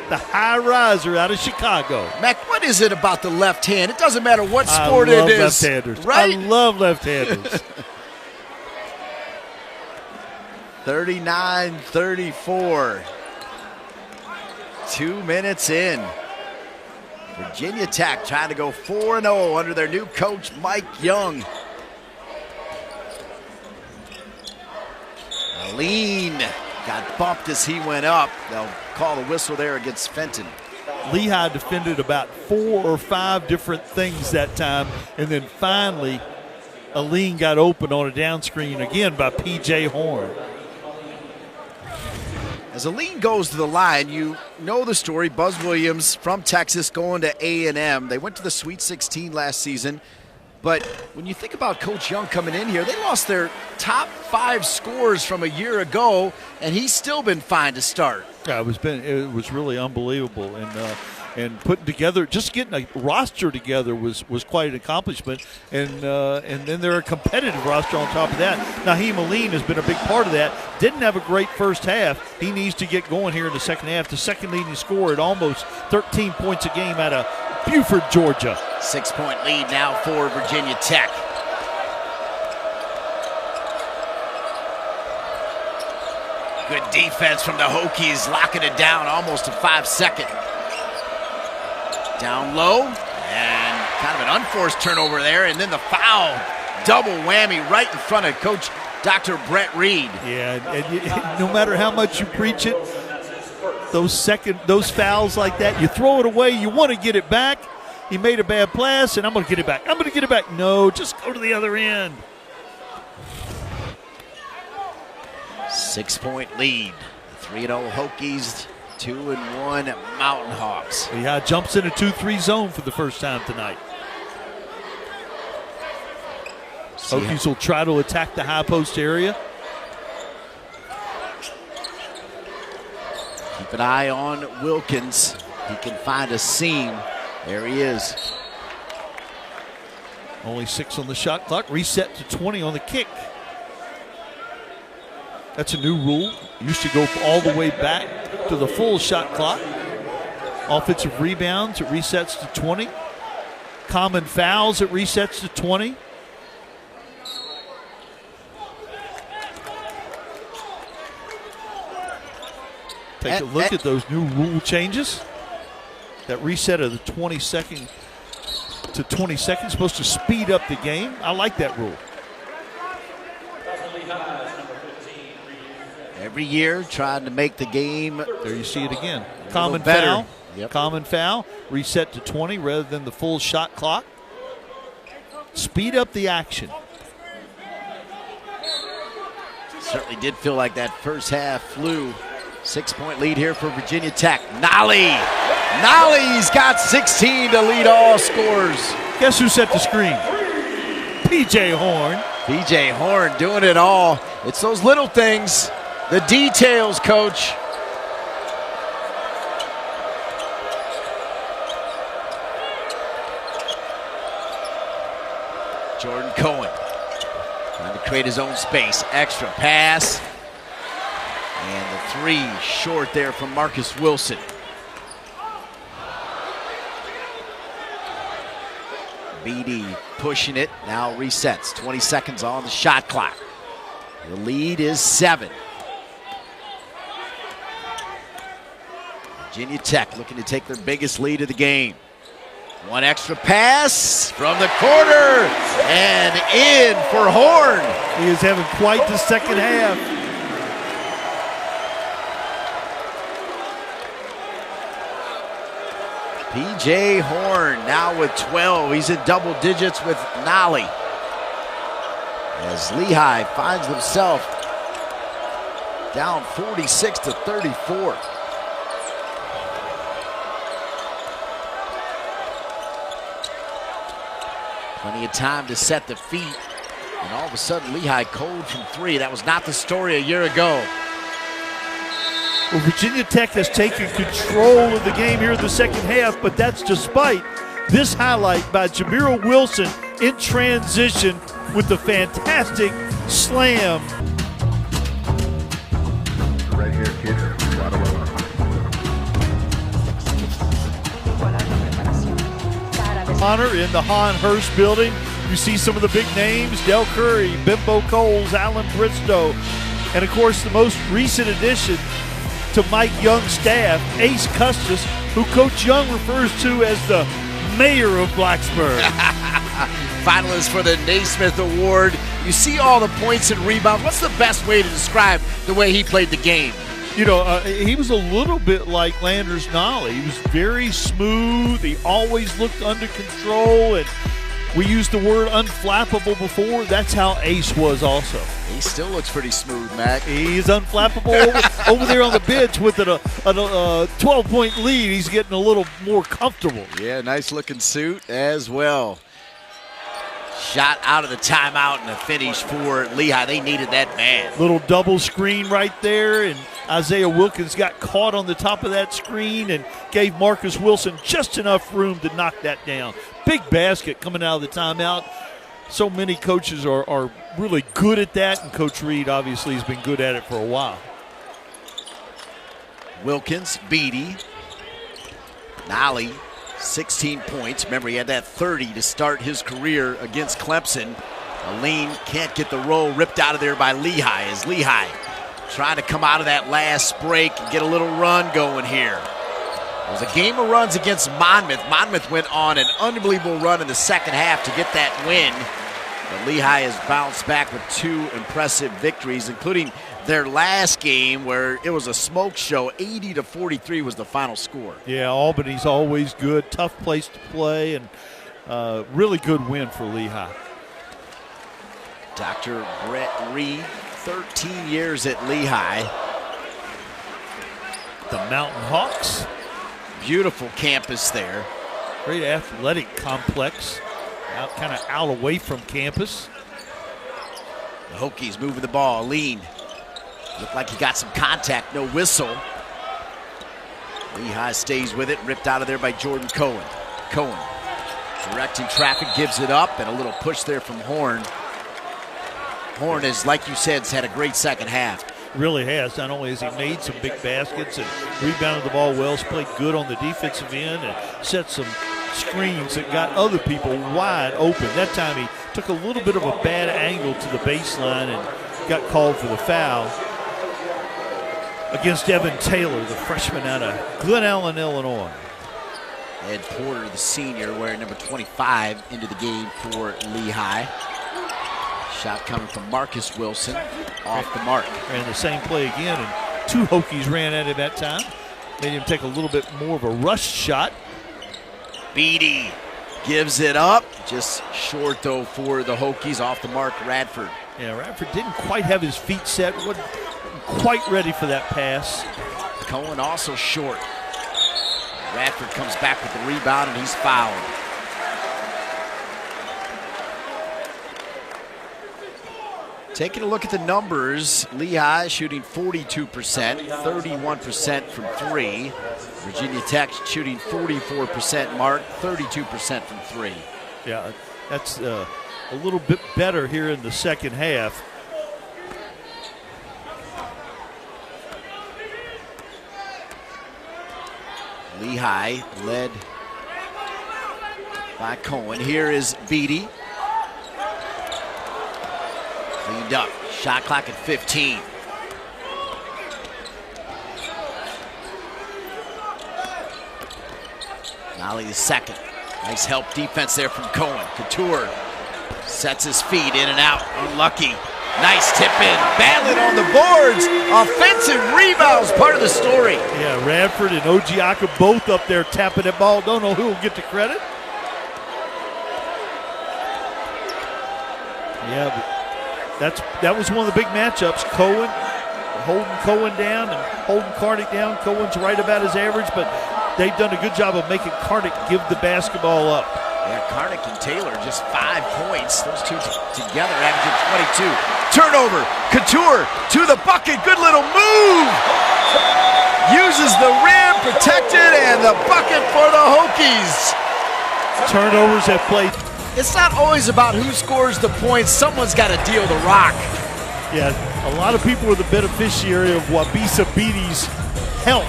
The high riser out of Chicago. Mac, what is it about the left hand? It doesn't matter what sport it is. Left-handers. Right? I love left-handers. 39-34. 2 minutes in. Virginia Tech trying to go 4-0 under their new coach, Mike Young. A lean got bumped as he went up. They'll call the whistle there against Fenton. Lehigh defended about 4 or 5 different things that time, and then finally Aline got open on a down screen again by P.J. Horn. As Aline goes to the line, you know the story. Buzz Williams from Texas going to A&M. They went to the Sweet 16 last season. But when you think about Coach Young coming in here, they lost their top 5 scorers from a year ago, and he's still been fine to start. Yeah, it was really unbelievable, and putting together, just getting a roster together was quite an accomplishment, and then they're a competitive roster on top of that. Naheem Aline has been a big part of that. Didn't have a great first half. He needs to get going here in the second half. The second leading scorer at almost 13 points a game out of Buford, Georgia. 6-point lead now for Virginia Tech. Good defense from the Hokies, locking it down almost a 5-second. Down low, and kind of an unforced turnover there, and then the foul. Double whammy right in front of Coach Dr. Brett Reed. Yeah, and no matter how much you preach it, those fouls like that, you throw it away, you want to get it back. He made a bad pass, and I'm going to get it back. I'm going to get it back. No, just go to the other end. 6-point lead. 3-0 Hokies, 2-1 Mountain Hawks. Yeah, jumps in a 2-3 zone for the first time tonight. Hokies will try to attack the high post area. Keep an eye on Wilkins. He can find a seam. There he is. Only 6 on the shot clock. Reset to 20 on the kick. That's a new rule. Used to go all the way back to the full shot clock. Offensive rebounds, it resets to 20. Common fouls, it resets to 20. Take a look at those new rule changes. That reset of the 20-second to 20 seconds supposed to speed up the game. I like that rule. Every year trying to make the game. There you see it again. Common foul. Yep. Common foul. Reset to 20 rather than the full shot clock. Speed up the action. Certainly did feel like that first half flew. 6-point lead here for Virginia Tech. Nolly's got 16 to lead all scorers. Guess who set the screen? P.J. Horn. P.J. Horn doing it all. It's those little things, the details, Coach. Jordan Cohen trying to create his own space. Extra pass. And the 3 short there from Marcus Wilson. BD pushing it, now resets. 20 seconds on the shot clock. The lead is 7. Virginia Tech looking to take their biggest lead of the game. One extra pass from the corner and in for Horn. He is having quite the second half. P.J. Horn now with 12. He's in double digits with Nolly. As Lehigh finds himself down 46-34. Plenty of time to set the feet. And all of a sudden, Lehigh cold from 3. That was not the story a year ago. Well, Virginia Tech has taken control of the game here in the second half, but that's despite this highlight by Jameer Wilson in transition with the fantastic slam. Right here, kid. Right away. Honor in the Hahn Hurst building. You see some of the big names: Del Curry, Bimbo Coles, Alan Bristow, and of course the most recent addition to Mike Young's staff, Ace Custis, who Coach Young refers to as the mayor of Blacksburg. finalist for the Naismith Award. You see all the points and rebounds. What's the best way to describe the way he played the game? You know, he was a little bit like Landers Nolly. He was very smooth. He always looked under control, and we used the word unflappable before. That's how Ace was also. He still looks pretty smooth, Mac. He's unflappable over there on the bench with a 12-point lead. He's getting a little more comfortable. Yeah, nice-looking suit as well. Shot out of the timeout and a finish for Lehigh. They needed that man. Little double screen right there, and Isaiah Wilkins got caught on the top of that screen and gave Marcus Wilson just enough room to knock that down. Big basket coming out of the timeout. So many coaches are really good at that, and Coach Reed obviously has been good at it for a while. Wilkins, Beatty, Nolly, 16 points. Remember, he had that 30 to start his career against Clemson. Aline can't get the roll, ripped out of there by Lehigh as Lehigh trying to come out of that last break and get a little run going here. It was a game of runs against Monmouth. Monmouth went on an unbelievable run in the second half to get that win. But Lehigh has bounced back with two impressive victories, including their last game where it was a smoke show. 80-43 was the final score. Yeah, Albany's always good. Tough place to play, and really good win for Lehigh. Dr. Brett Reed, 13 years at Lehigh. The Mountain Hawks. Beautiful campus there. Great athletic complex. Kind of out away from campus. The Hokies moving the ball. Lean. Looked like he got some contact. No whistle. Lehigh stays with it. Ripped out of there by Jordan Cohen. Cohen directing traffic, gives it up, and a little push there from Horn. Horn is, like you said, has had a great second half. Really has. Not only has he made some big baskets and rebounded the ball well, he's played good on the defensive end and set some screens that got other people wide open. That time he took a little bit of a bad angle to the baseline and got called for the foul against Evan Taylor, the freshman out of Glen Allen, Illinois. Ed Porter, the senior, wearing number 25 into the game for Lehigh. Shot coming from Marcus Wilson, off the mark. Ran the same play again, and two Hokies ran at him that time. Made him take a little bit more of a rush shot. Beatty gives it up. Just short, though, for the Hokies. Off the mark, Radford. Yeah, Radford didn't quite have his feet set. Wasn't quite ready for that pass. Cohen also short. Radford comes back with the rebound, and he's fouled. Taking a look at the numbers, Lehigh shooting 42%, 31% from three. Virginia Tech shooting 44%, Mark, 32% from three. Yeah, that's a little bit better here in the second half. Lehigh led by Cohen. Here is Beatty. Cleaned up. Shot clock at 15. Nolly the second. Nice help defense there from Cohen. Couture sets his feet in and out. Unlucky. Nice tip in. Battling on the boards. Offensive rebounds, part of the story. Yeah, Radford and Ojiaka both up there tapping that ball. Don't know who will get the credit. Yeah, but that was one of the big matchups. Cohen holding Cohen down and holding Karnick down. Cohen's right about his average, but they've done a good job of making Karnick give the basketball up. Yeah, Karnick and Taylor just 5 points. Those two together averaging 22. Turnover. Couture to the bucket. Good little move. Uses the rim, protected, and the bucket for the Hokies. Turnovers have played. It's not always about who scores the points. Someone's got to deal the rock. Yeah, a lot of people are the beneficiary of Wabisa Beatty's help.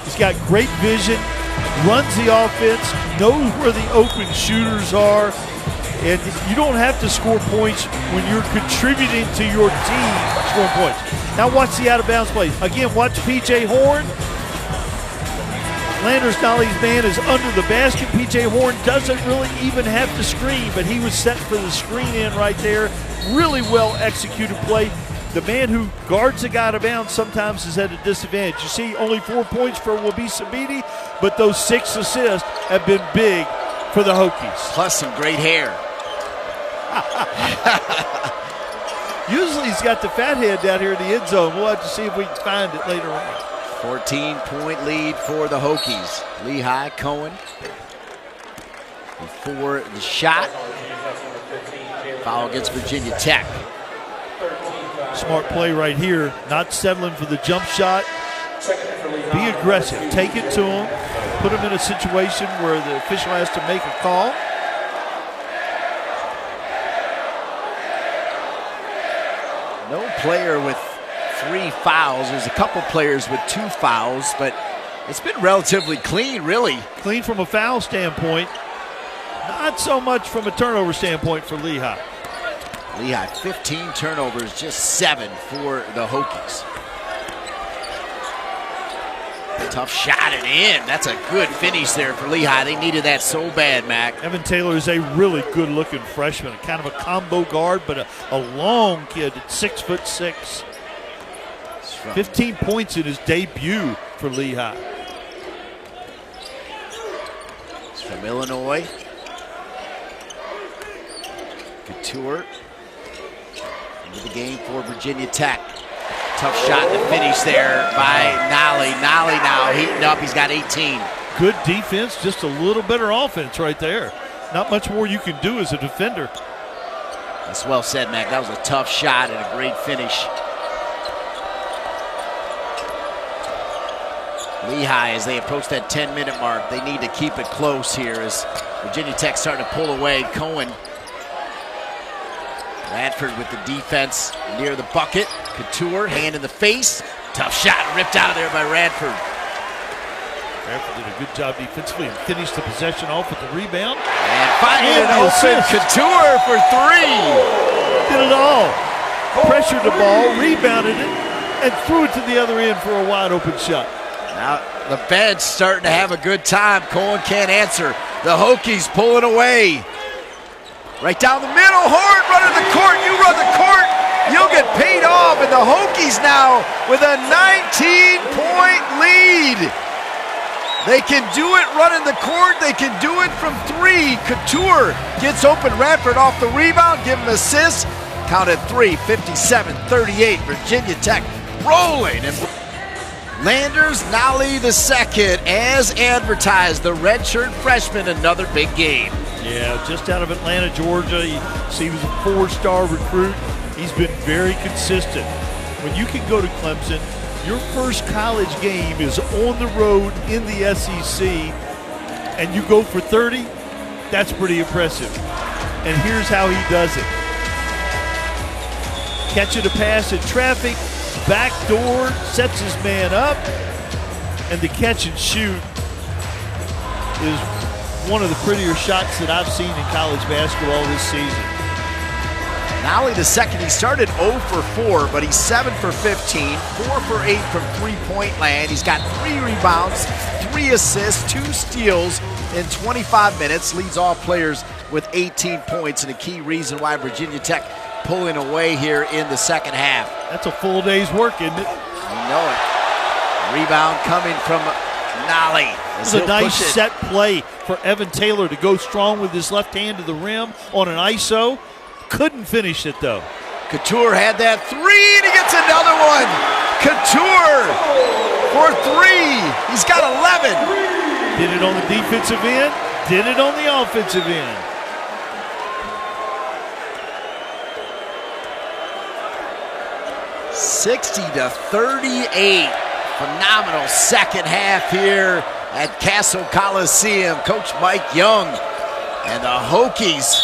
He's got great vision, runs the offense, knows where the open shooters are, and you don't have to score points when you're contributing to your team scoring points. Now watch the out-of-bounds play. Again, watch P.J. Horn. Landers Nolly's man is under the basket. P.J. Horn doesn't really even have to screen, but he was set for the screen in right there. Really well executed play. The man who guards a guy out of bounds sometimes is at a disadvantage. You see only 4 points for Wabisa Beatty, but those 6 assists have been big for the Hokies. Plus some great hair. Usually he's got the fat head down here in the end zone. We'll have to see if we can find it later on. 14-point lead for the Hokies. Lehigh, Cohen before the shot. Foul against Virginia Tech. Smart play right here, not settling for the jump shot. Be aggressive, take it to him, put him in a situation where the official has to make a call. No player with 3 fouls. There's a couple players with 2 fouls, but it's been relatively clean, really. Clean from a foul standpoint, not so much from a turnover standpoint for Lehigh. Lehigh, 15 turnovers, just 7 for the Hokies. Tough shot and in. That's a good finish there for Lehigh. They needed that so bad, Mac. Evan Taylor is a really good-looking freshman, kind of a combo guard, but a long kid at 6'6". 15 points in his debut for Lehigh. It's from Illinois. Couture into the game for Virginia Tech. Tough shot to finish there by Nolly. Nolly now heating up. He's got 18. Good defense, just a little better offense right there. Not much more you can do as a defender. That's well said, Mac. That was a tough shot and a great finish. Lehigh, as they approach that 10-minute mark, they need to keep it close here as Virginia Tech starting to pull away. Cohen. Radford with the defense near the bucket. Couture, hand in the face. Tough shot ripped out of there by Radford. Radford did a good job defensively and finished the possession off with the rebound. And finding an open Couture for 3. Did it all. Pressured the ball, rebounded it, and threw it to the other end for a wide open shot. Now the bench starting to have a good time. Cohen can't answer. The Hokies pulling away. Right down the middle, Horn running the court. You run the court, you'll get paid off. And the Hokies now with a 19-point lead. They can do it running the court. They can do it from 3. Couture gets open. Radford off the rebound, give him assists. Count at 3, 57-38. Virginia Tech rolling. And Landers Nolly II, as advertised, the redshirt freshman, another big game. Yeah, just out of Atlanta, Georgia. He was a 4-star recruit. He's been very consistent. When you can go to Clemson, your first college game is on the road in the SEC, and you go for 30, that's pretty impressive. And here's how he does it. Catching a pass in traffic, backdoor, sets his man up, and the catch and shoot is one of the prettier shots that I've seen in college basketball this season. Nolly II, he started 0 for 4, but he's 7 for 15, 4 for 8 from three-point land. He's got 3 rebounds, 3 assists, 2 steals in 25 minutes. Leads all players with 18 points, and a key reason why Virginia Tech pulling away here in the second half. That's a full day's work, isn't it? You know it. Rebound coming from Nolly. This is a nice set play for Evan Taylor to go strong with his left hand to the rim on an ISO. Couldn't finish it, though. Couture had that 3, and he gets another one. Couture for 3. He's got 11. Did it on the defensive end, did it on the offensive end. $60-38. Phenomenal second half here at Castle Coliseum. Coach Mike Young and the Hokies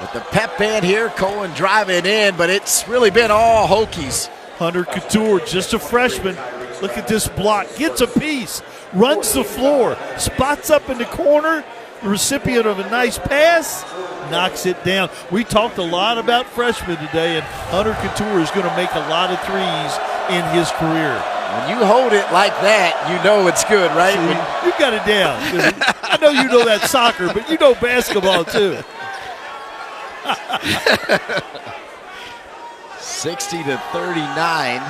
with the pep band here. Cohen driving in, but it's really been all Hokies. Hunter Couture, just a freshman. Look at this block. Gets a piece, runs the floor, spots up in the corner. The recipient of a nice pass, knocks it down. We talked a lot about freshmen today, and Hunter Couture is going to make a lot of threes in his career. When you hold it like that, you know it's good, right? You got it down. I know you know that soccer, but you know basketball too. 60-39.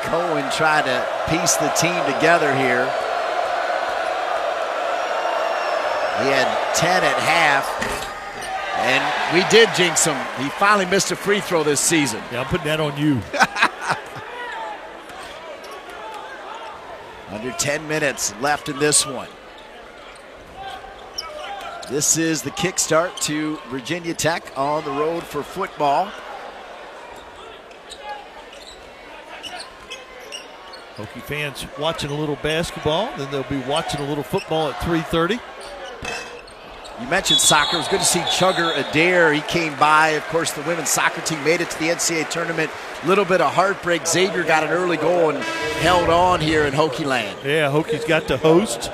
Cohen trying to piece the team together here. He had 10 at half, and we did jinx him. He finally missed a free throw this season. Yeah, I'm putting that on you. Under 10 minutes left in this one. This is the kickstart to Virginia Tech on the road for football. Hokie fans watching a little basketball, then they'll be watching a little football at 3:30. You mentioned soccer. It was good to see Chugger Adair. He came by. Of course, the women's soccer team made it to the NCAA tournament. Little bit of heartbreak. Xavier got an early goal and held on here in Hokie land. Yeah, Hokie's got to host.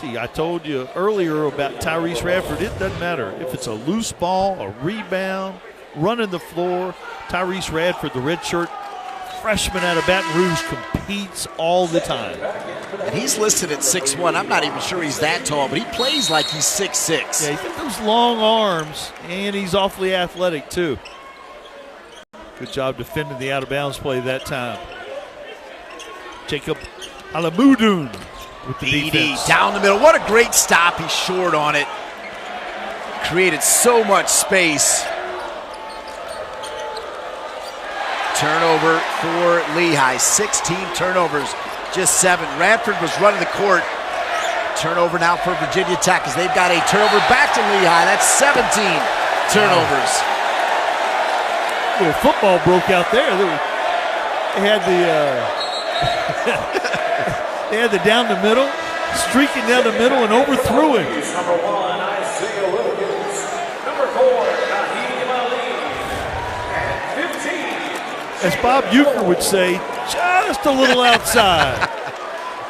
See, I told you earlier about Tyrese Radford. It doesn't matter if it's a loose ball, a rebound, running the floor. Tyrese Radford, the redshirt freshman out of Baton Rouge, competes all the time. And he's listed at 6'1". I'm not even sure he's that tall, but he plays like he's 6'6". Yeah, he's got those long arms, and he's awfully athletic too. Good job defending the out-of-bounds play that time. Jacob Alamudun with the defense. Down the middle. What a great stop. He's short on it. Created so much space. Turnover for Lehigh. 16 turnovers, just 7. Radford was running the court. Turnover now for Virginia Tech as they've got a turnover back to Lehigh. That's 17 turnovers. A little football broke out there. They had they had the down the middle, streaking down the middle and overthrew him. Number 1, Isaiah Wilkins. Number 4, Naheem Ali. And 15. As Bob Euchre would say, just a little outside.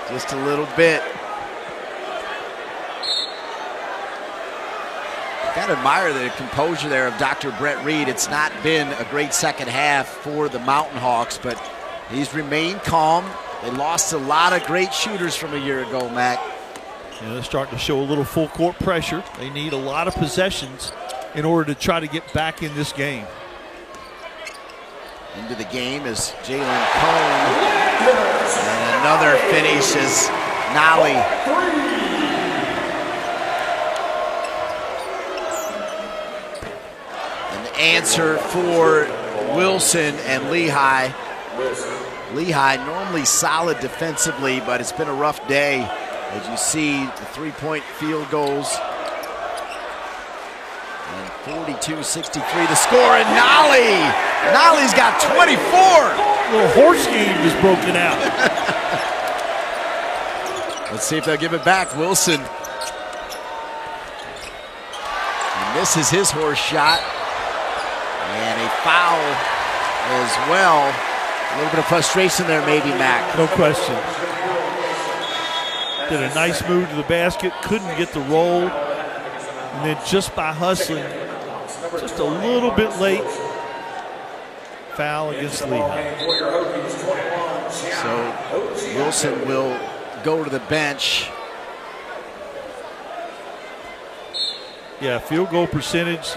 Just a little bit. Got to admire the composure there of Dr. Brett Reed. It's not been a great second half for the Mountain Hawks, but he's remained calm. They lost a lot of great shooters from a year ago, Mac. Yeah, they're starting to show a little full court pressure. They need a lot of possessions in order to try to get back in this game. Into the game is Jalen Cone. And another finish is Nolly. An answer for Wilson and Lehigh. Lehigh normally solid defensively, but it's been a rough day. As you see, the three-point field goals. And 42-63 the score, and Nolly's got 24. A little horse game just broken out. Let's see if they'll give it back. Wilson. And this is his horse shot. And a foul as well. A little bit of frustration there maybe, Mac. No question. Did a nice move to the basket, couldn't get the roll. And then just by hustling, just a little bit late, foul against Lehigh. So Wilson will go to the bench. Yeah, field goal percentage.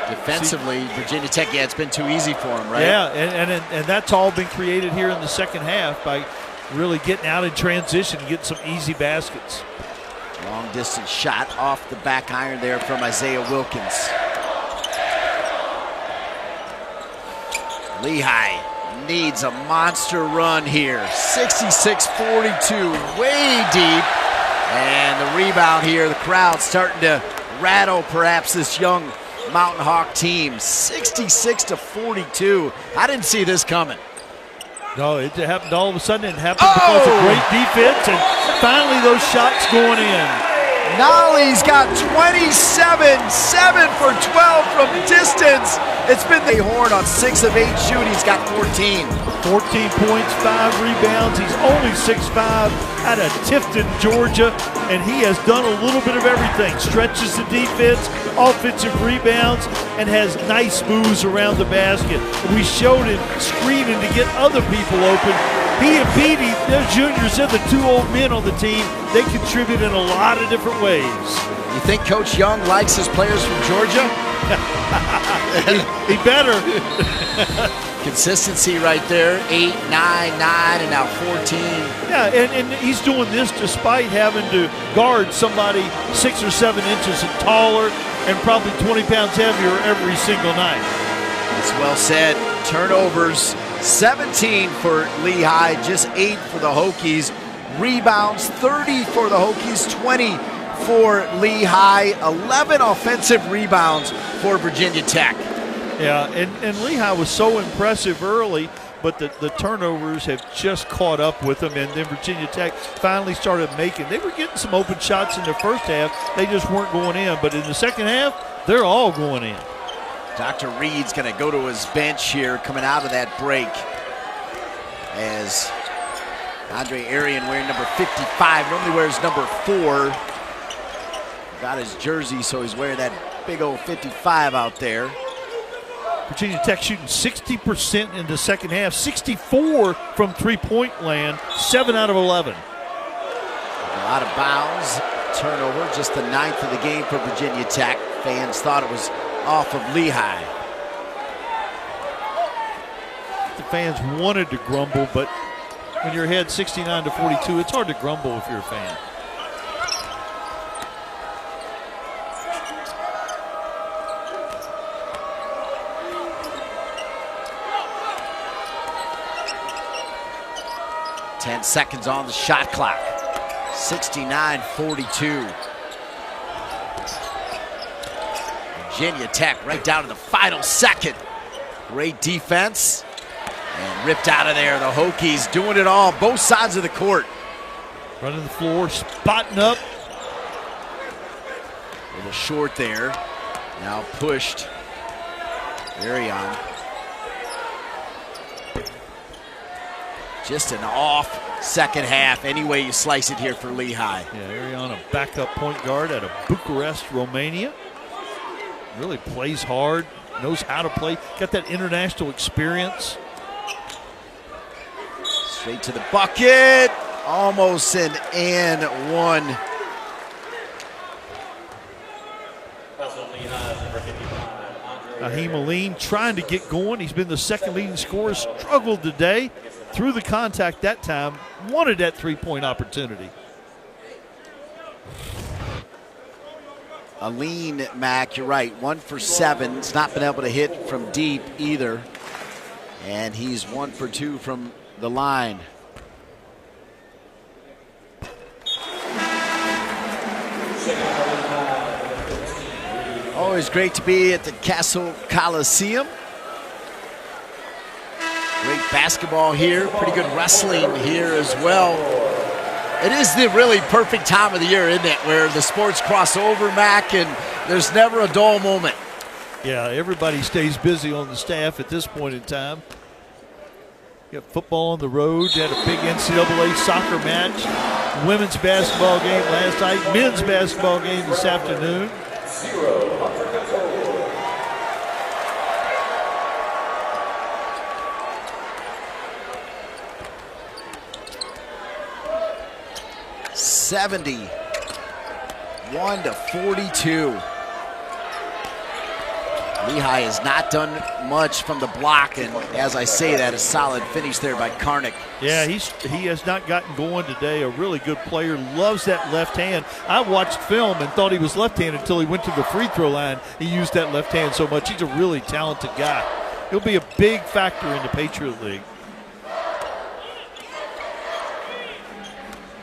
Defensively, Virginia Tech, yeah, it's been too easy for them, right? Yeah, and that's all been created here in the second half by really getting out in transition and getting some easy baskets. Long distance shot off the back iron there from Isaiah Wilkins. Lehigh needs a monster run here. 66-42, way deep. And the rebound here, the crowd starting to rattle perhaps this young Mountain Hawk team. 66-42. I didn't see this coming. No, it happened all of a sudden. It happened because of great defense, and finally those shots going in. Nolly's got 27, 7 for 12 from distance. It's been the horn on 6 of 8 shooting. He's got 14. 14 points, 5 rebounds. He's only 6'5", out of Tifton, Georgia, and he has done a little bit of everything. Stretches the defense, offensive rebounds, and has nice moves around the basket. And we showed him screening to get other people open. He and Petey, they're juniors, they're the two old men on the team. They contribute in a lot of different ways. You think Coach Young likes his players from Georgia? he better. Consistency right there, 8, 9, 9, and now 14. Yeah, and he's doing this despite having to guard somebody 6 or 7 inches taller and probably 20 pounds heavier every single night. That's well said. Turnovers, 17 for Lehigh, just 8 for the Hokies. Rebounds, 30 for the Hokies, 20 for Lehigh. 11 offensive rebounds for Virginia Tech. Yeah, and Lehigh was so impressive early, but the turnovers have just caught up with them, and then Virginia Tech finally started making. They were getting some open shots in the first half. They just weren't going in, but in the second half, they're all going in. Dr. Reed's going to go to his bench here coming out of that break as Andre Arian wearing number 55, normally wears number 4. Got his jersey, so he's wearing that big old 55 out there. Virginia Tech shooting 60% in the second half, 64 from three-point land, 7 out of 11. A lot of bounds, turnover, just the 9th of the game for Virginia Tech. Fans thought it was off of Lehigh. The fans wanted to grumble, but when you're ahead 69-42, it's hard to grumble if you're a fan. Ten seconds on the shot clock. 69-42. Virginia Tech right down to the final second. Great defense. And ripped out of there. The Hokies doing it all, both sides of the court. Running the floor, spotting up. A little short there. Now pushed. Arian. Just an off second half, any way you slice it here for Lehigh. Yeah, Arian, a backup point guard out of Bucharest, Romania. Really plays hard, knows how to play, got that international experience. Straight to the bucket, almost an and one. Naheem Aline trying to get going. He's been the second leading scorer, struggled today. Through the contact that time, wanted that three-point opportunity. Aline, Mac, you're right, 1 for 7. He's not been able to hit from deep either. And he's 1 for 2 from the line. Always great to be at the Castle Coliseum. Great basketball here, pretty good wrestling here as well. It is the really perfect time of the year, isn't it, where the sports cross over, Mac, and there's never a dull moment. Yeah, everybody stays busy on the staff at this point in time. You got football on the road. You had a big NCAA soccer match. Women's basketball game last night. Men's basketball game this afternoon. 71-42. Lehigh has not done much from the block, and as I say that, a solid finish there by Karnick. Yeah, he has not gotten going today. A really good player, loves that left hand. I watched film and thought he was left-handed until he went to the free throw line. He used that left hand so much. He's a really talented guy. He'll be a big factor in the Patriot League.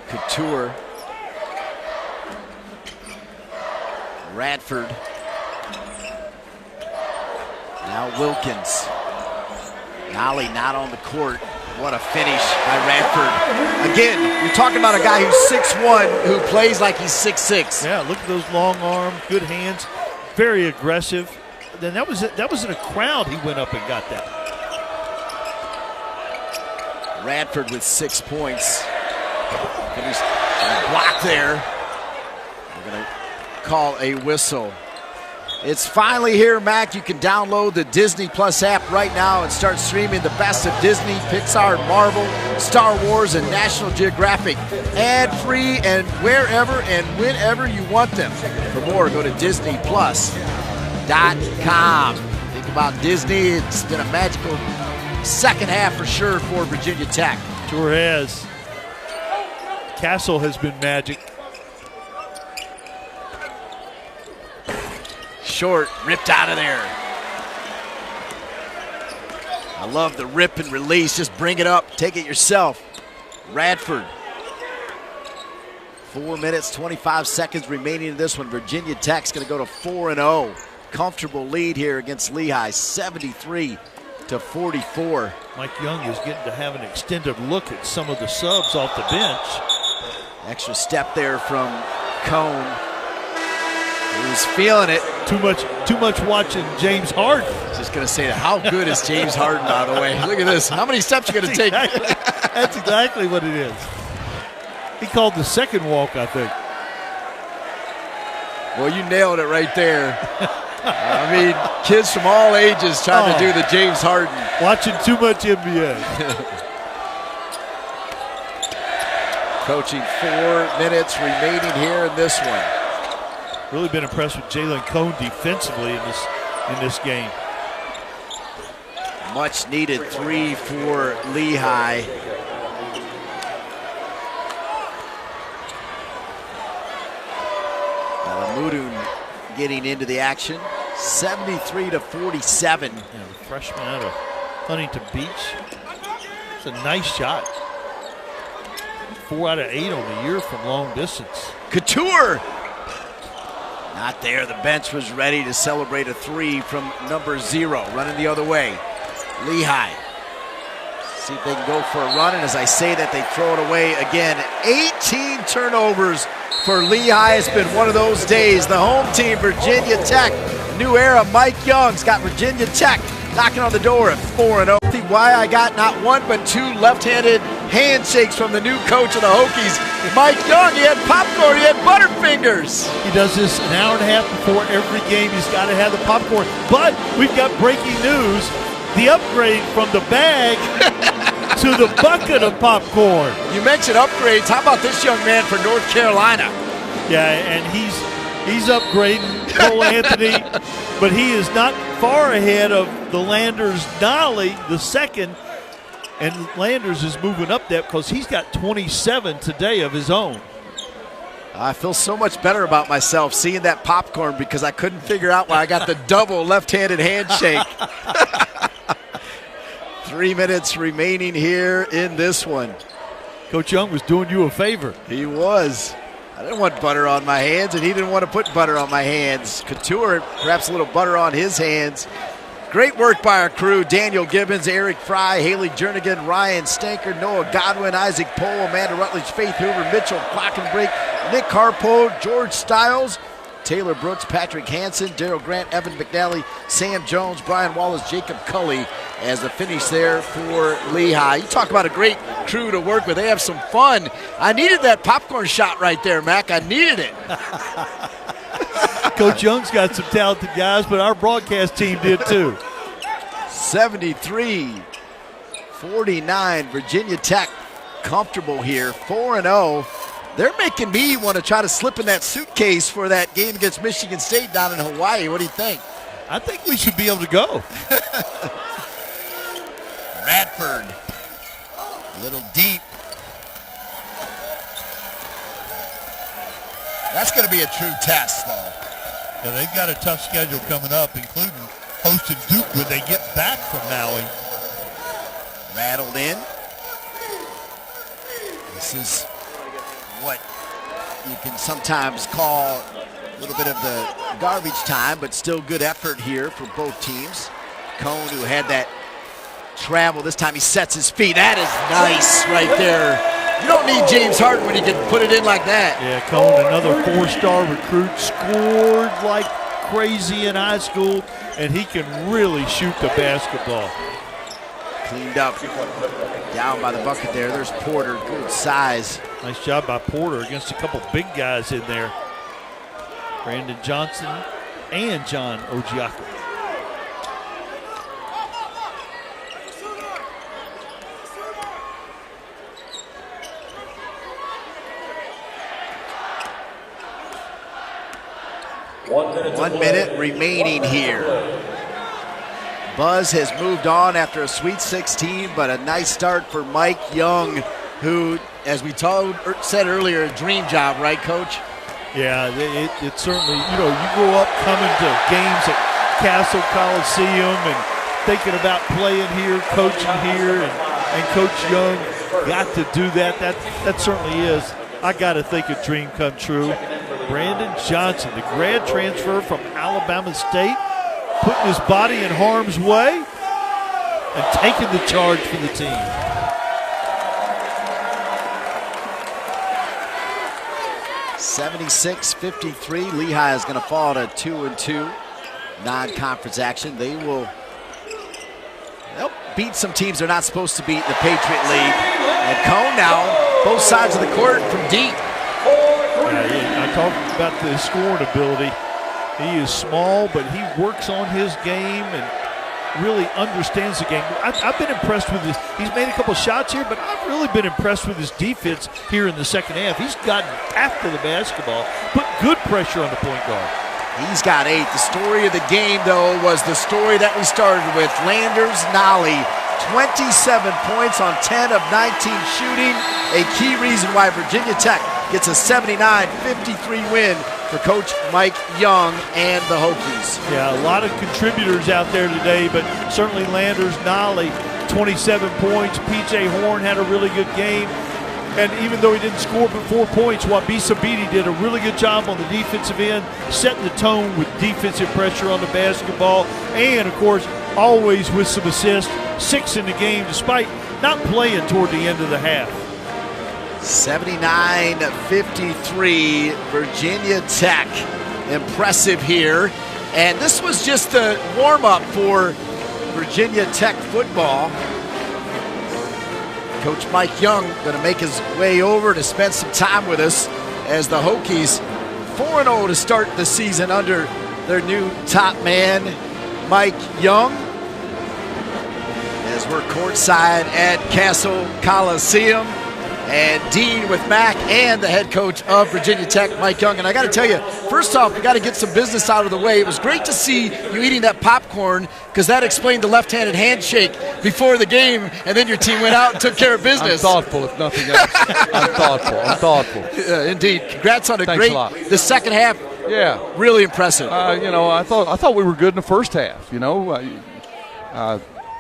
Couture. Radford. Now Wilkins. Nolly not on the court. What a finish by Radford. Again, you're talking about a guy who's 6'1", who plays like he's 6'6". Yeah, look at those long arms, good hands, very aggressive. Then that was in a crowd he went up and got that. Radford with 6 points. Finished block there. We're going to call a whistle. It's finally here, Mac. You can download the Disney Plus app right now and start streaming the best of Disney, Pixar, Marvel, Star Wars, and National Geographic. Ad-free and wherever and whenever you want them. For more, go to DisneyPlus.com. Think about Disney. It's been a magical second half for sure for Virginia Tech. Sure has. Castle has been magic. Short, ripped out of there. I love the rip and release. Just bring it up, take it yourself. Radford. 4 minutes, 25 seconds remaining in this one. Virginia Tech's going to go to 4-0. Comfortable lead here against Lehigh, 73-44. Mike Young is getting to have an extended look at some of the subs off the bench. Extra step there from Cone. He was feeling it. Too much watching James Harden. Just going to say that. How good is James Harden, by the way? Look at this. How many steps are you going to take? That's exactly what it is. He called the second walk, I think. Well, you nailed it right there. I mean, kids from all ages trying to do the James Harden. Watching too much NBA. Coaching 4 minutes remaining here in this one. Really been impressed with Jalen Cone defensively in this game. Much needed 3 for Lehigh. Mudun getting into the action. 73-47. Yeah, the freshman out of Huntington Beach. It's a nice shot. 4 out of 8 on the year from long distance. Couture. Not there. The bench was ready to celebrate a 3 from number 0. Running the other way. Lehigh. See if they can go for a run. And as I say that, they throw it away again. 18 turnovers for Lehigh. It's been one of those days. The home team, Virginia Tech. New era. Mike Young's got Virginia Tech knocking on the door at 4-0. See why I got not 1 but 2 left-handed handshakes from the new coach of the Hokies, Mike Young. He had popcorn, he had Butterfingers. He does this an hour and a half before every game. He's got to have the popcorn. But we've got breaking news. The upgrade from the bag to the bucket of popcorn. You mentioned upgrades. How about this young man from North Carolina? Yeah, and he's upgrading Cole Anthony, but he is not far ahead of the Landers Nolly, the second. And Landers is moving up that because he's got 27 today of his own. I feel so much better about myself seeing that popcorn because I couldn't figure out why I got the double left-handed handshake. 3 minutes remaining here in this one. Coach Young was doing you a favor. He was. I didn't want butter on my hands, and he didn't want to put butter on my hands. Couture, perhaps a little butter on his hands. Great work by our crew. Daniel Gibbons, Eric Fry, Haley Jernigan, Ryan Stanker, Noah Godwin, Isaac Pohl, Amanda Rutledge, Faith Hoover, Mitchell Clockenbrake, Nick Harpo, George Stiles, Taylor Brooks, Patrick Hansen, Daryl Grant, Evan McNally, Sam Jones, Brian Wallace, Jacob Cully as the finish there for Lehigh. You talk about a great crew to work with. They have some fun. I needed that popcorn shot right there, Mac. I needed it. Coach Young's got some talented guys, but our broadcast team did too. 73-49, Virginia Tech comfortable here, 4-0. They're making me want to try to slip in that suitcase for that game against Michigan State down in Hawaii. What do you think? I think we should be able to go. Radford, a little deep. That's going to be a true test, though. Yeah, they've got a tough schedule coming up, including hosting Duke when they get back from Maui. Rattled in. This is what you can sometimes call a little bit of the garbage time, but still good effort here for both teams. Cone, who had that travel, this time he sets his feet. That is nice right there. You don't need James Harden when you can put it in like that. Yeah, Cone, another 4-star recruit, scored like crazy in high school, and he can really shoot the basketball. Cleaned up down by the bucket there. There's Porter, good size. Nice job by Porter against a couple big guys in there. Brandon Johnson and John Ojiako. One minute remaining here. Buzz has moved on after a Sweet 16, but a nice start for Mike Young, who, as we said earlier, a dream job, right, Coach? Yeah, it certainly, you grow up coming to games at Castle Coliseum and thinking about playing here, coaching here, and Coach Young got to do that. That certainly is, I got to think, a dream come true. Brandon Johnson, the grad transfer from Alabama State, putting his body in harm's way and taking the charge for the team. (76-53). Lehigh is going to fall to 2-2 non-conference action. They'll beat some teams they're not supposed to beat in the Patriot League. And Cone now, both sides of the court from deep. I talked about the scoring ability. He is small, but he works on his game and really understands the game. I've been impressed with this. He's made a couple shots here, but I've really been impressed with his defense here in the second half. He's gotten after the basketball, put good pressure on the point guard. He's got 8. The story of the game, though, was the story that we started with. Landers Nolly, 27 points on 10 of 19 shooting. A key reason why Virginia Tech gets a 79-53 win for Coach Mike Young and the Hokies. Yeah, a lot of contributors out there today, but certainly Landers Nolly, 27 points. P.J. Horn had a really good game. And even though he didn't score but 4 points, Wabisa Beatty did a really good job on the defensive end, setting the tone with defensive pressure on the basketball. And, of course, always with some assists, 6 in the game, despite not playing toward the end of the half. 79-53, Virginia Tech. Impressive here. And this was just the warm-up for Virginia Tech football. Coach Mike Young going to make his way over to spend some time with us as the Hokies 4-0 to start the season under their new top man, Mike Young. As we're courtside at Castle Coliseum. And Dean with Mac and the head coach of Virginia Tech, Mike Young. And I got to tell you, first off, we got to get some business out of the way. It was great to see you eating that popcorn because that explained the left-handed handshake before the game, and then your team went out and took care of business. I'm thoughtful, if nothing else. I'm thoughtful. Indeed. Congrats on Thanks a lot. The second half. Yeah. Really impressive. I thought we were good in the first half.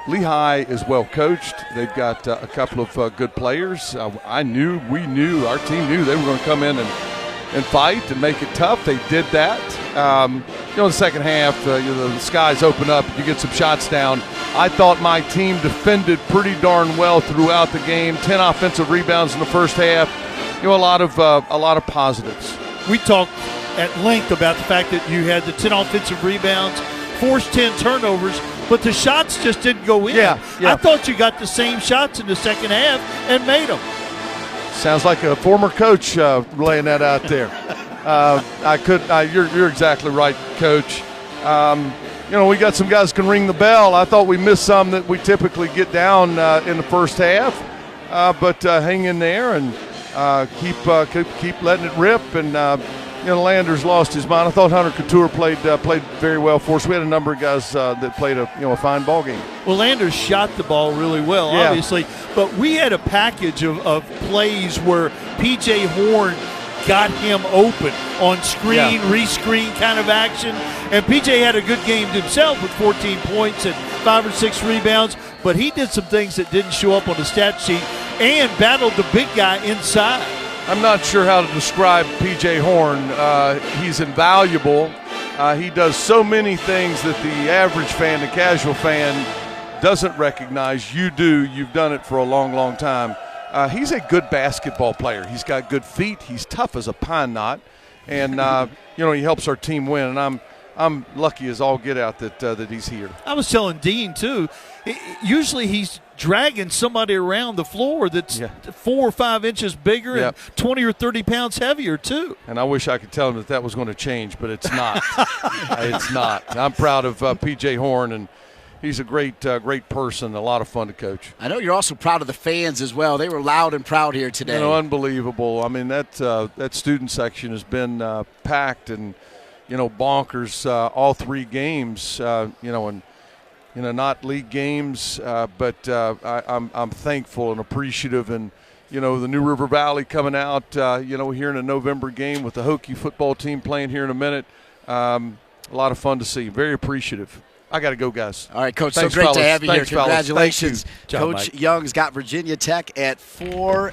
Lehigh is well coached. They've got a couple of good players. Our team knew they were going to come in and fight and make it tough. They did that. In the second half, the skies open up. You get some shots down. I thought my team defended pretty darn well throughout the game. 10 offensive rebounds in the first half. A lot of positives. We talked at length about the fact that you had the 10 offensive rebounds, forced 10 turnovers, but the shots just didn't go in. Yeah. I thought you got the same shots in the second half and made them. Sounds like a former coach laying that out there. You're exactly right, Coach. We got some guys can ring the bell. I thought we missed some that we typically get down in the first half, but hang in there and keep letting it rip. And Landers lost his mind. I thought Hunter Couture played very well for us. We had a number of guys that played a fine ball game. Well, Landers shot the ball really well, obviously, but we had a package of plays where P.J. Horn got him open on screen, re-screen kind of action, and P.J. had a good game himself with 14 points and 5 or 6 rebounds, but he did some things that didn't show up on the stat sheet and battled the big guy inside. I'm not sure how to describe P.J. Horn. He's invaluable. He does so many things that the average fan, the casual fan, doesn't recognize. You do. You've done it for a long, long time. He's a good basketball player. He's got good feet. He's tough as a pine knot. And, he helps our team win. And I'm lucky as all get out that he's here. I was telling Dean, too, usually he's dragging somebody around the floor that's 4 or 5 inches bigger and 20 or 30 pounds heavier too. And I wish I could tell him that was going to change, but it's not. It's not. I'm proud of P.J. Horn, and he's a great person, a lot of fun to coach. I know you're also proud of the fans as well. They were loud and proud here today. You know, unbelievable. I mean, that student section has been packed and, bonkers all 3 games, and not league games, but I'm thankful and appreciative. And, the New River Valley coming out, here in a November game with the Hokie football team playing here in a minute. A lot of fun to see. Very appreciative. I got to go, guys. All right, Coach. Thanks, so great fellas. to have you Thanks, here. fellas. Congratulations. Coach Young's got Virginia Tech at 4-0.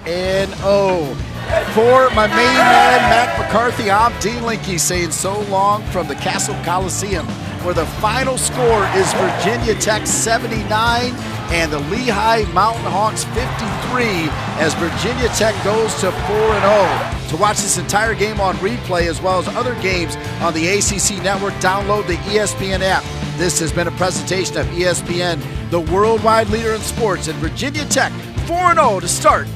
For my main man, Mac McCarthy, I'm Dean Linke saying so long from the Castle Coliseum, where the final score is Virginia Tech 79 and the Lehigh Mountain Hawks 53 as Virginia Tech goes to 4-0. To watch this entire game on replay as well as other games on the ACC network, download the ESPN app. This has been a presentation of ESPN, the worldwide leader in sports, and Virginia Tech 4-0 to start